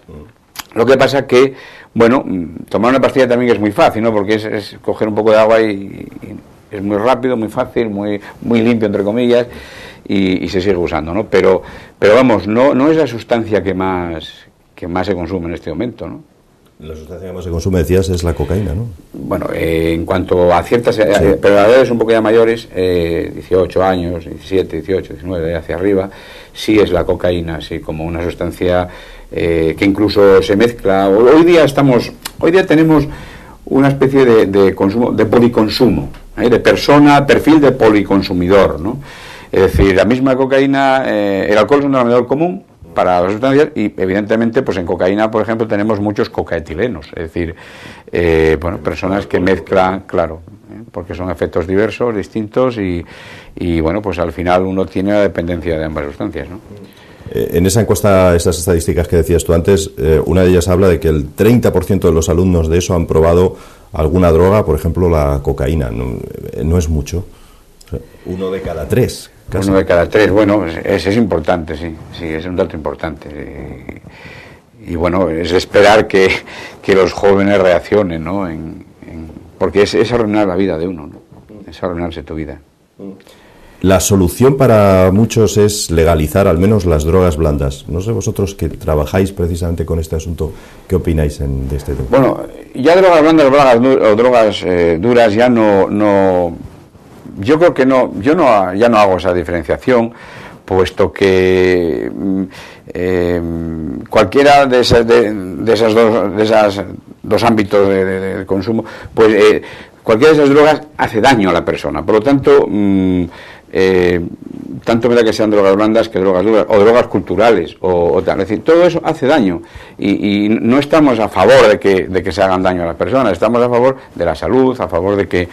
Lo que pasa que, bueno, tomar una pastilla también es muy fácil, ¿no? Porque es coger un poco de agua y es muy rápido, muy fácil, muy limpio, entre comillas, y se sigue usando, ¿no? Pero vamos, no es la sustancia que más se consume en este momento, ¿no? La sustancia que más se consume, decías, es la cocaína, ¿no? Bueno, en cuanto a ciertas, pero a edades un poco ya mayores, 18 años, 17, 18, 19, hacia arriba, sí es la cocaína, sí, como una sustancia que incluso se mezcla. Hoy día tenemos una especie de consumo, de policonsumo, de perfil de policonsumidor, ¿no? Es decir, la misma cocaína, el alcohol es un denominador común para las sustancias, y evidentemente pues en cocaína, por ejemplo, tenemos muchos cocaetilenos, es decir, bueno, personas que mezclan, claro, porque son efectos diversos, distintos, y bueno, pues al final uno tiene la dependencia de ambas sustancias, ¿no? En esa encuesta, esas estadísticas que decías tú antes, una de ellas habla de que el 30% de los alumnos de eso han probado alguna droga, por ejemplo la cocaína. No es mucho. Uno de cada tres. Casi. Uno de cada tres, bueno, es importante, sí, es un dato importante. Y bueno, es esperar que los jóvenes reaccionen, ¿no? Porque es arruinar la vida de uno, ¿no? Es arruinarse tu vida. La solución para muchos es legalizar al menos las drogas blandas. No sé vosotros que trabajáis precisamente con este asunto, ¿qué opináis de este tema? Bueno, ya drogas blandas o drogas duras ya no. Yo creo que ya no hago esa diferenciación, puesto que cualquiera de esos dos ámbitos de consumo, pues cualquiera de esas drogas hace daño a la persona. Por lo tanto, tanto me da que sean drogas blandas que drogas duras, o drogas culturales, o tal. Es decir, todo eso hace daño, y no estamos a favor de que se hagan daño a las personas, estamos a favor de la salud, a favor de que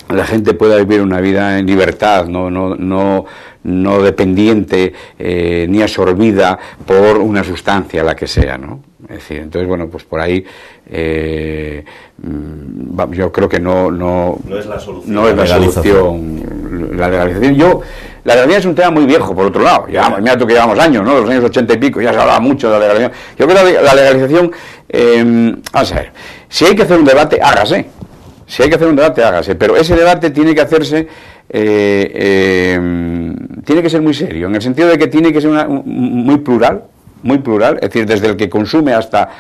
la gente pueda vivir una vida en libertad, no dependiente ni absorbida por una sustancia, la que sea, ¿no? Es decir, entonces, bueno, pues por ahí yo creo que no es la solución. No es la solución la legalización. La legalización es un tema muy viejo, por otro lado. Mira tú que llevamos años, ¿no? De los años 80 y pico, ya se hablaba mucho de la legalización. Yo creo que la legalización, vamos a ver, si hay que hacer un debate, hágase. Si hay que hacer un debate, hágase, pero ese debate tiene que hacerse, tiene que ser muy serio, en el sentido de que tiene que ser muy plural, es decir, desde el que consume hasta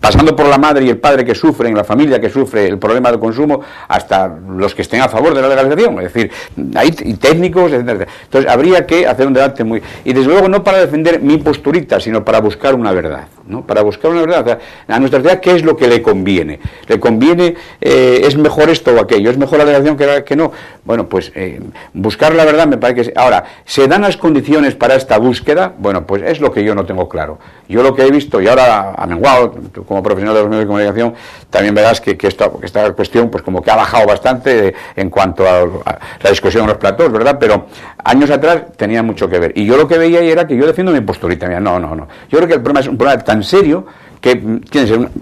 pasando por la madre y el padre que sufren, la familia que sufre el problema del consumo, hasta los que estén a favor de la legalización. Es decir, hay técnicos, etcétera. Entonces habría que hacer un debate muy... Y desde luego no para defender mi posturita, sino para buscar una verdad, ¿no? Para buscar una verdad. O sea, a nuestra sociedad, ¿qué es lo que le conviene? ¿Le conviene, es mejor esto o aquello? ¿Es mejor la legalización que no? Bueno, pues buscar la verdad me parece que... Ahora, ¿se dan las condiciones para esta búsqueda? Bueno, pues es lo que yo no tengo claro. Yo lo que he visto, y ahora ha menguado, como profesional de los medios de comunicación, también verás que esta cuestión, pues como que ha bajado bastante en cuanto a la discusión en los platós, ¿verdad? Pero años atrás tenía mucho que ver. Y yo lo que veía era que yo defiendo mi posturita. Mira, no. Yo creo que el problema es un problema tan serio que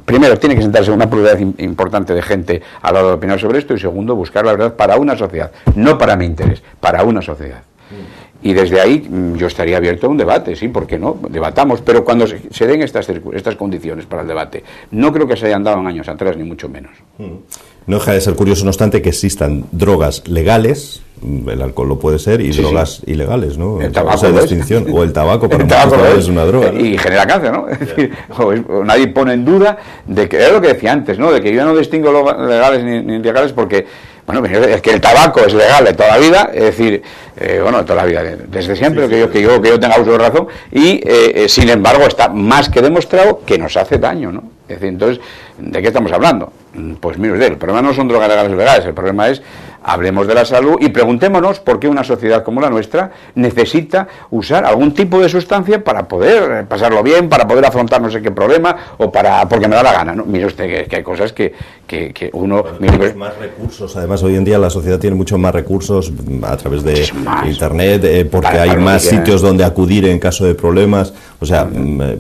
primero tiene que sentarse una pluralidad importante de gente a la hora de opinar sobre esto, y segundo, buscar la verdad para una sociedad, no para mi interés, para una sociedad. Y desde ahí yo estaría abierto a un debate, sí, ¿por qué no? Debatamos, pero cuando se den estas condiciones para el debate, no creo que se hayan dado en años atrás, ni mucho menos. No deja de ser curioso, no obstante, que existan drogas legales, el alcohol lo puede ser, y drogas ilegales, ¿no? El tabaco, esa distinción, o el tabaco, para muchos es una droga, ¿no? Y genera cáncer, ¿no? Es decir, nadie pone en duda de que, es lo que decía antes, ¿no? De que yo no distingo legales ni ilegales porque... Bueno, es que el tabaco es legal de toda la vida, es decir, bueno, de toda la vida, desde siempre, sí. que yo tenga uso de razón, y sin embargo está más que demostrado que nos hace daño, ¿no? Es decir, entonces, ¿de qué estamos hablando? Pues mire usted, el problema no son drogas legales o ilegales, el problema es, hablemos de la salud y preguntémonos por qué una sociedad como la nuestra necesita usar algún tipo de sustancia para poder pasarlo bien, para poder afrontar no sé qué problema, o porque me da la gana, ¿no? Mire usted que hay cosas que uno... Tenemos más recursos, además hoy en día la sociedad tiene muchos más recursos a través de internet, porque hay más sitios donde acudir en caso de problemas, o sea,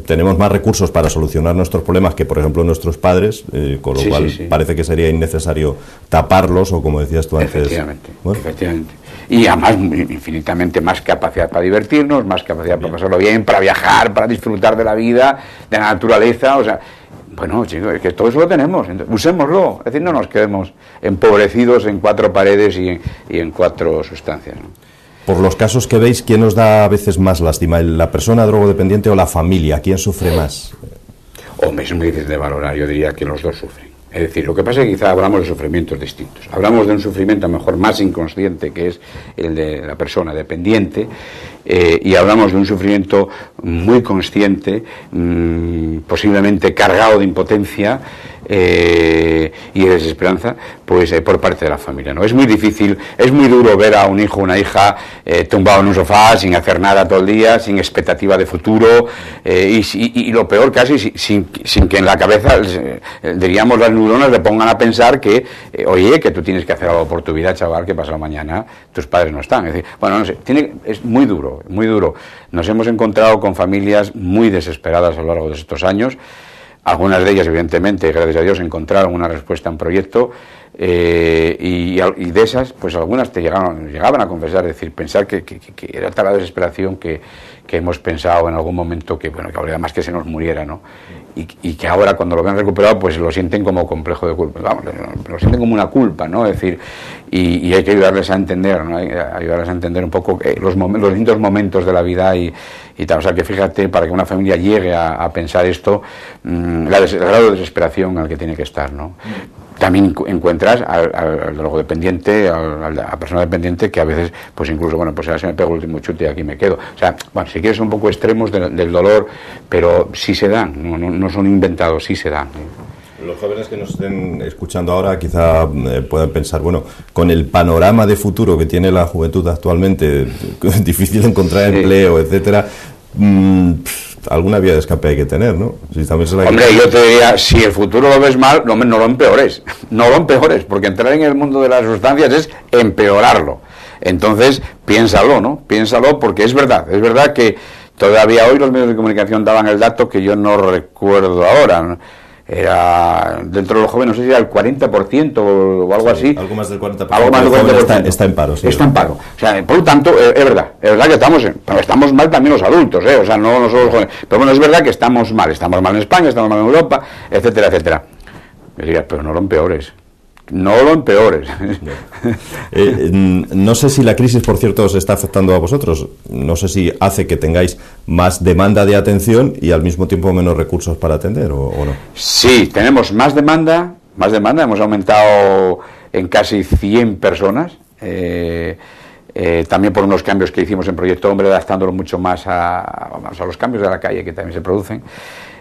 tenemos más recursos para solucionar nuestros problemas que, por ejemplo, nuestros padres, con lo cual parece que sería innecesario taparlos, o como decías tú antes. Efectivamente, efectivamente. Y además infinitamente más capacidad para divertirnos, más capacidad para pasarlo bien, para viajar, para disfrutar de la vida, de la naturaleza, o sea... Bueno, chicos, es que todo eso lo tenemos, entonces, usémoslo, es decir, no nos quedemos empobrecidos en 4 paredes y en 4 sustancias, ¿no? Por los casos que veis, ¿quién nos da a veces más lástima? ¿La persona drogodependiente o la familia? ¿Quién sufre más? Hombre, es muy difícil de valorar, yo diría que los dos sufren. Es decir, lo que pasa es que quizá hablamos de sufrimientos distintos. Hablamos de un sufrimiento a lo mejor más inconsciente, que es el de la persona dependiente, y hablamos de un sufrimiento muy consciente, posiblemente cargado de impotencia y de desesperanza, pues por parte de la familia, ¿no? Es muy difícil, es muy duro ver a un hijo o una hija tumbado en un sofá, sin hacer nada todo el día, sin expectativa de futuro, y lo peor casi sin que en la cabeza, diríamos, las neuronas le pongan a pensar que, oye, que tú tienes que hacer algo por tu vida, chaval, que pasado mañana tus padres no están. Es decir, bueno, no sé, es muy duro, muy duro. Nos hemos encontrado con familias muy desesperadas a lo largo de estos años. Algunas de ellas, evidentemente, gracias a Dios, encontraron una respuesta a un proyecto, y de esas, pues algunas llegaban a confesar, es decir, pensar que era tal la desesperación que hemos pensado en algún momento que, bueno, que habría más que se nos muriera, ¿no? Y que ahora, cuando lo ven recuperado, pues lo sienten como complejo de culpa, vamos, lo sienten como una culpa, ¿no? Es decir, y hay que ayudarles a entender, ¿no? Ayudarles a entender un poco los distintos momentos de la vida y tal. O sea, que fíjate, para que una familia llegue a pensar esto, el grado de desesperación al que tiene que estar, ¿no? También encuentras al drogodependiente, a la persona dependiente, que a veces, pues incluso, bueno, pues ahora se me pego el último chute y aquí me quedo. O sea, bueno, si quieres son un poco extremos del dolor, pero sí se dan, no son inventados, sí se dan. Los jóvenes que nos estén escuchando ahora quizá puedan pensar, bueno, con el panorama de futuro que tiene la juventud actualmente, difícil encontrar empleo, etcétera, alguna vía de escape hay que tener, ¿no? Si también Hombre, yo te diría, si el futuro lo ves mal, no lo empeores, porque entrar en el mundo de las sustancias es empeorarlo. Entonces, piénsalo, ¿no? Piénsalo, porque es verdad que todavía hoy los medios de comunicación daban el dato que yo no recuerdo ahora, ¿no? Era, dentro de los jóvenes, no sé si era el 40% o algo así. Algo más del 40%. Algo más del 40%. Está en paro, sí. Está en paro. O sea, por lo tanto, es verdad que estamos mal también los adultos, o sea, no solo los jóvenes. Pero bueno, es verdad que estamos mal en España, estamos mal en Europa, etcétera, etcétera. Me diría, pero no lo empeores. no lo empeores. No sé si la crisis, por cierto, os está afectando a vosotros. No sé si hace que tengáis más demanda de atención y al mismo tiempo menos recursos para atender, o no. Sí, tenemos más demanda, hemos aumentado en casi 100 personas, también por unos cambios que hicimos en Proyecto Hombre, adaptándolo mucho más a los cambios de la calle que también se producen.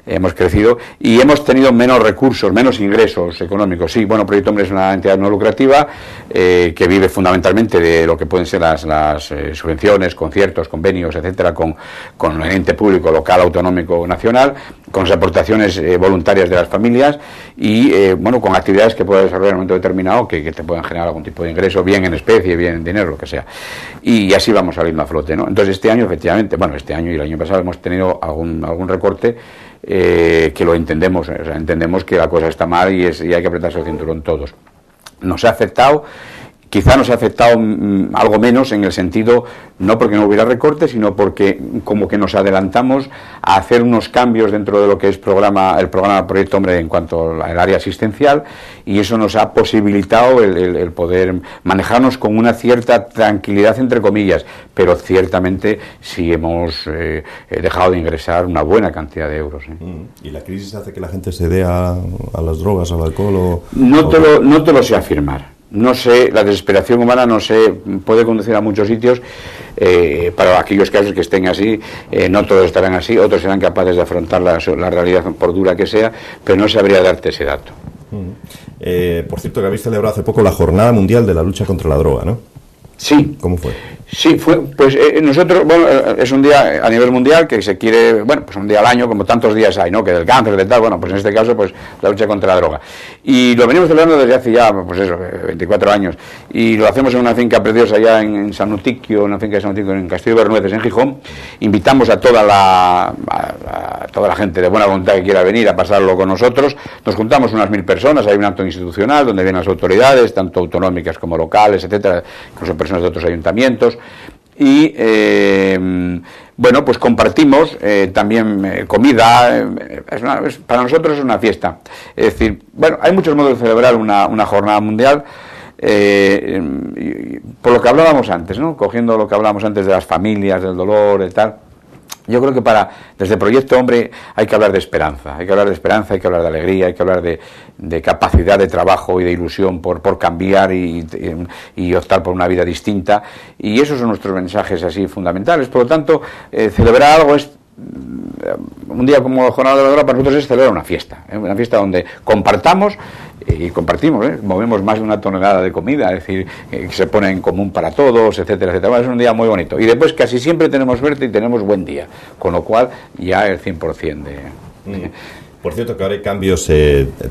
Hemos crecido y hemos tenido menos recursos, menos ingresos económicos. Sí, bueno, Proyecto Hombre es una entidad no lucrativa que vive fundamentalmente de lo que pueden ser las subvenciones, conciertos, convenios, etcétera, con el ente público local, autonómico, nacional, con las aportaciones voluntarias de las familias y, bueno, con actividades que pueda desarrollar en un momento determinado que te puedan generar algún tipo de ingreso, bien en especie, bien en dinero, lo que sea. Y así vamos saliendo a flote, ¿no? Entonces, este año, efectivamente, bueno, este año y el año pasado hemos tenido algún recorte que lo entendemos, o sea, entendemos que la cosa está mal y hay que apretarse el cinturón todos. Nos ha afectado, quizá nos ha afectado algo menos en el sentido, no porque no hubiera recortes, sino porque como que nos adelantamos a hacer unos cambios dentro de lo que es el programa Proyecto Hombre en cuanto al área asistencial, y eso nos ha posibilitado el poder manejarnos con una cierta tranquilidad, entre comillas, pero ciertamente sí hemos dejado de ingresar una buena cantidad de euros. ¿Y la crisis hace que la gente se dé a las drogas, al alcohol? No te lo sé afirmar. No sé, la desesperación humana, no sé, puede conducir a muchos sitios, para aquellos casos que estén así, no todos estarán así, otros serán capaces de afrontar la realidad por dura que sea, pero no sabría darte ese dato. Por cierto, que habéis celebrado hace poco la Jornada Mundial de la Lucha contra la Droga, ¿no? Sí. ¿Cómo fue? Sí, pues nosotros, bueno, es un día a nivel mundial que se quiere, bueno, pues un día al año, como tantos días hay, ¿no? Que del cáncer, de tal, bueno, pues en este caso, pues la lucha contra la droga. Y lo venimos celebrando desde hace ya, pues eso, 24 años. Y lo hacemos en una finca preciosa allá en San Utiquio, una finca de San Utiquio, en Castillo de Bernueces, en Gijón. Invitamos a toda la gente de buena voluntad que quiera venir a pasarlo con nosotros. Nos juntamos unas 1000 personas, hay un acto institucional donde vienen las autoridades, tanto autonómicas como locales, etcétera, incluso personas de otros ayuntamientos. Y bueno, pues compartimos también comida, para nosotros es una fiesta. Es decir, bueno, hay muchos modos de celebrar una jornada mundial, por lo que hablábamos antes, ¿no? Cogiendo lo que hablábamos antes de las familias, del dolor y tal. Yo creo que desde Proyecto Hombre hay que hablar de esperanza, hay que hablar de alegría, hay que hablar de capacidad de trabajo y de ilusión por cambiar y optar por una vida distinta, y esos son nuestros mensajes así fundamentales. Por lo tanto, celebrar algo es un día como la Jornada de la Droga, para nosotros es celebrar una fiesta donde compartimos, movemos más de 1 tonelada de comida, es decir, que se pone en común para todos, etcétera, etcétera. Bueno, es un día muy bonito. Y después casi siempre tenemos suerte y tenemos buen día, con lo cual ya el 100% de... Por cierto, que ahora hay cambios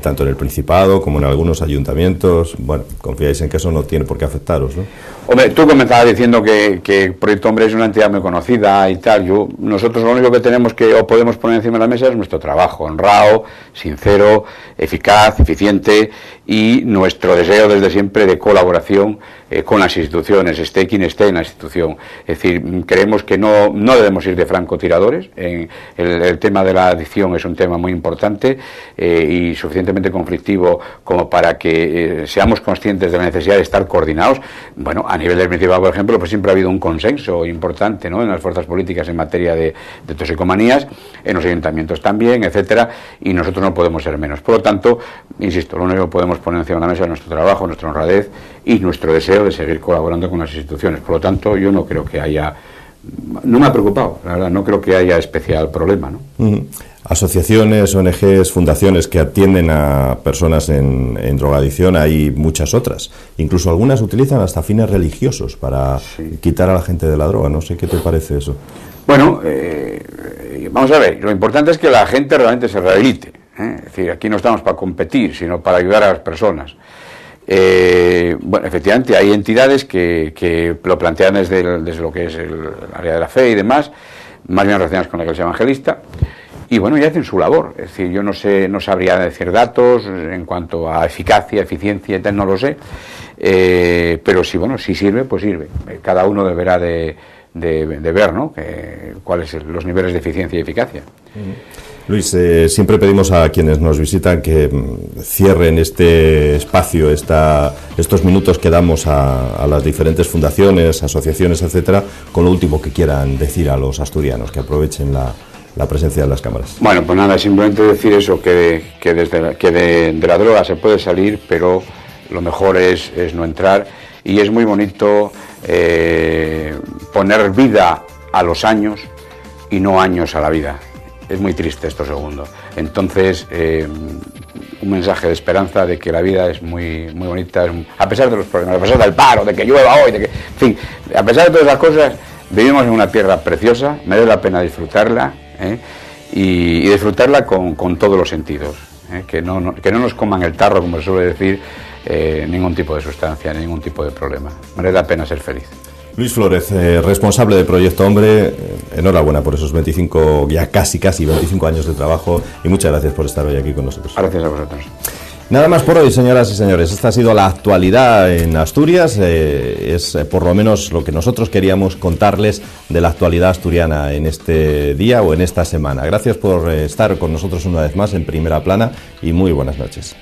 tanto en el Principado como en algunos ayuntamientos. Bueno, confiáis en que eso no tiene por qué afectaros, ¿no? Hombre, tú comenzabas diciendo que Proyecto Hombre es una entidad muy conocida y tal. Nosotros lo único que tenemos o podemos poner encima de la mesa es nuestro trabajo, honrado, sincero, eficaz, eficiente, y nuestro deseo desde siempre de colaboración con las instituciones, esté quien esté en la institución. Es decir, creemos que no debemos ir de francotiradores. El tema de la adicción es un tema muy importante y suficientemente conflictivo como para que seamos conscientes de la necesidad de estar coordinados. Bueno, a nivel del Principado, por ejemplo, pues siempre ha habido un consenso importante, ¿no?, en las fuerzas políticas en materia de toxicomanías, en los ayuntamientos también, etcétera, y nosotros no podemos ser menos. Por lo tanto, insisto, lo único que podemos poner encima de la mesa es nuestro trabajo, nuestra honradez y nuestro deseo de seguir colaborando con las instituciones. Por lo tanto, yo no creo que haya... No me ha preocupado, la verdad, no creo que haya especial problema, ¿no? Asociaciones, ONGs, fundaciones que atienden a personas en drogadicción, hay muchas otras. Incluso algunas utilizan hasta fines religiosos para quitar a la gente de la droga. No sé qué te parece eso. Bueno, vamos a ver, lo importante es que la gente realmente se rehabilite, ¿eh? Es decir, aquí no estamos para competir, sino para ayudar a las personas. Bueno, efectivamente hay entidades que lo plantean desde lo que es el área de la fe y demás, más bien relacionadas con la Iglesia Evangelista, y bueno, ya hacen su labor. Es decir, yo no sabría decir datos en cuanto a eficacia, eficiencia y tal, no lo sé, pero sí, bueno, si sirve, pues sirve. Cada uno deberá de ver, ¿no?, cuáles son los niveles de eficiencia y eficacia. Luis, siempre pedimos a quienes nos visitan que cierren este espacio, estos minutos que damos a las diferentes fundaciones, asociaciones, etcétera, con lo último que quieran decir a los asturianos, que aprovechen la presencia de las cámaras. Bueno, pues nada, simplemente decir eso, que de la droga se puede salir, pero lo mejor es no entrar, y es muy bonito poner vida a los años y no años a la vida. Es muy triste esto segundo. Entonces, un mensaje de esperanza de que la vida es muy bonita, a pesar de los problemas, a pesar del paro, de que llueva hoy, en fin, a pesar de todas las cosas, vivimos en una tierra preciosa, merece la pena disfrutarla, y disfrutarla con todos los sentidos, que no nos coman el tarro, como se suele decir, ningún tipo de sustancia, ningún tipo de problema. Merece la pena ser feliz. Luis Flórez, responsable de Proyecto Hombre, enhorabuena por esos 25, ya casi 25 años de trabajo, y muchas gracias por estar hoy aquí con nosotros. Gracias a vosotros. Nada más por hoy, señoras y señores. Esta ha sido la actualidad en Asturias. Es por lo menos lo que nosotros queríamos contarles de la actualidad asturiana en este día o en esta semana. Gracias por estar con nosotros una vez más en Primera Plana y muy buenas noches.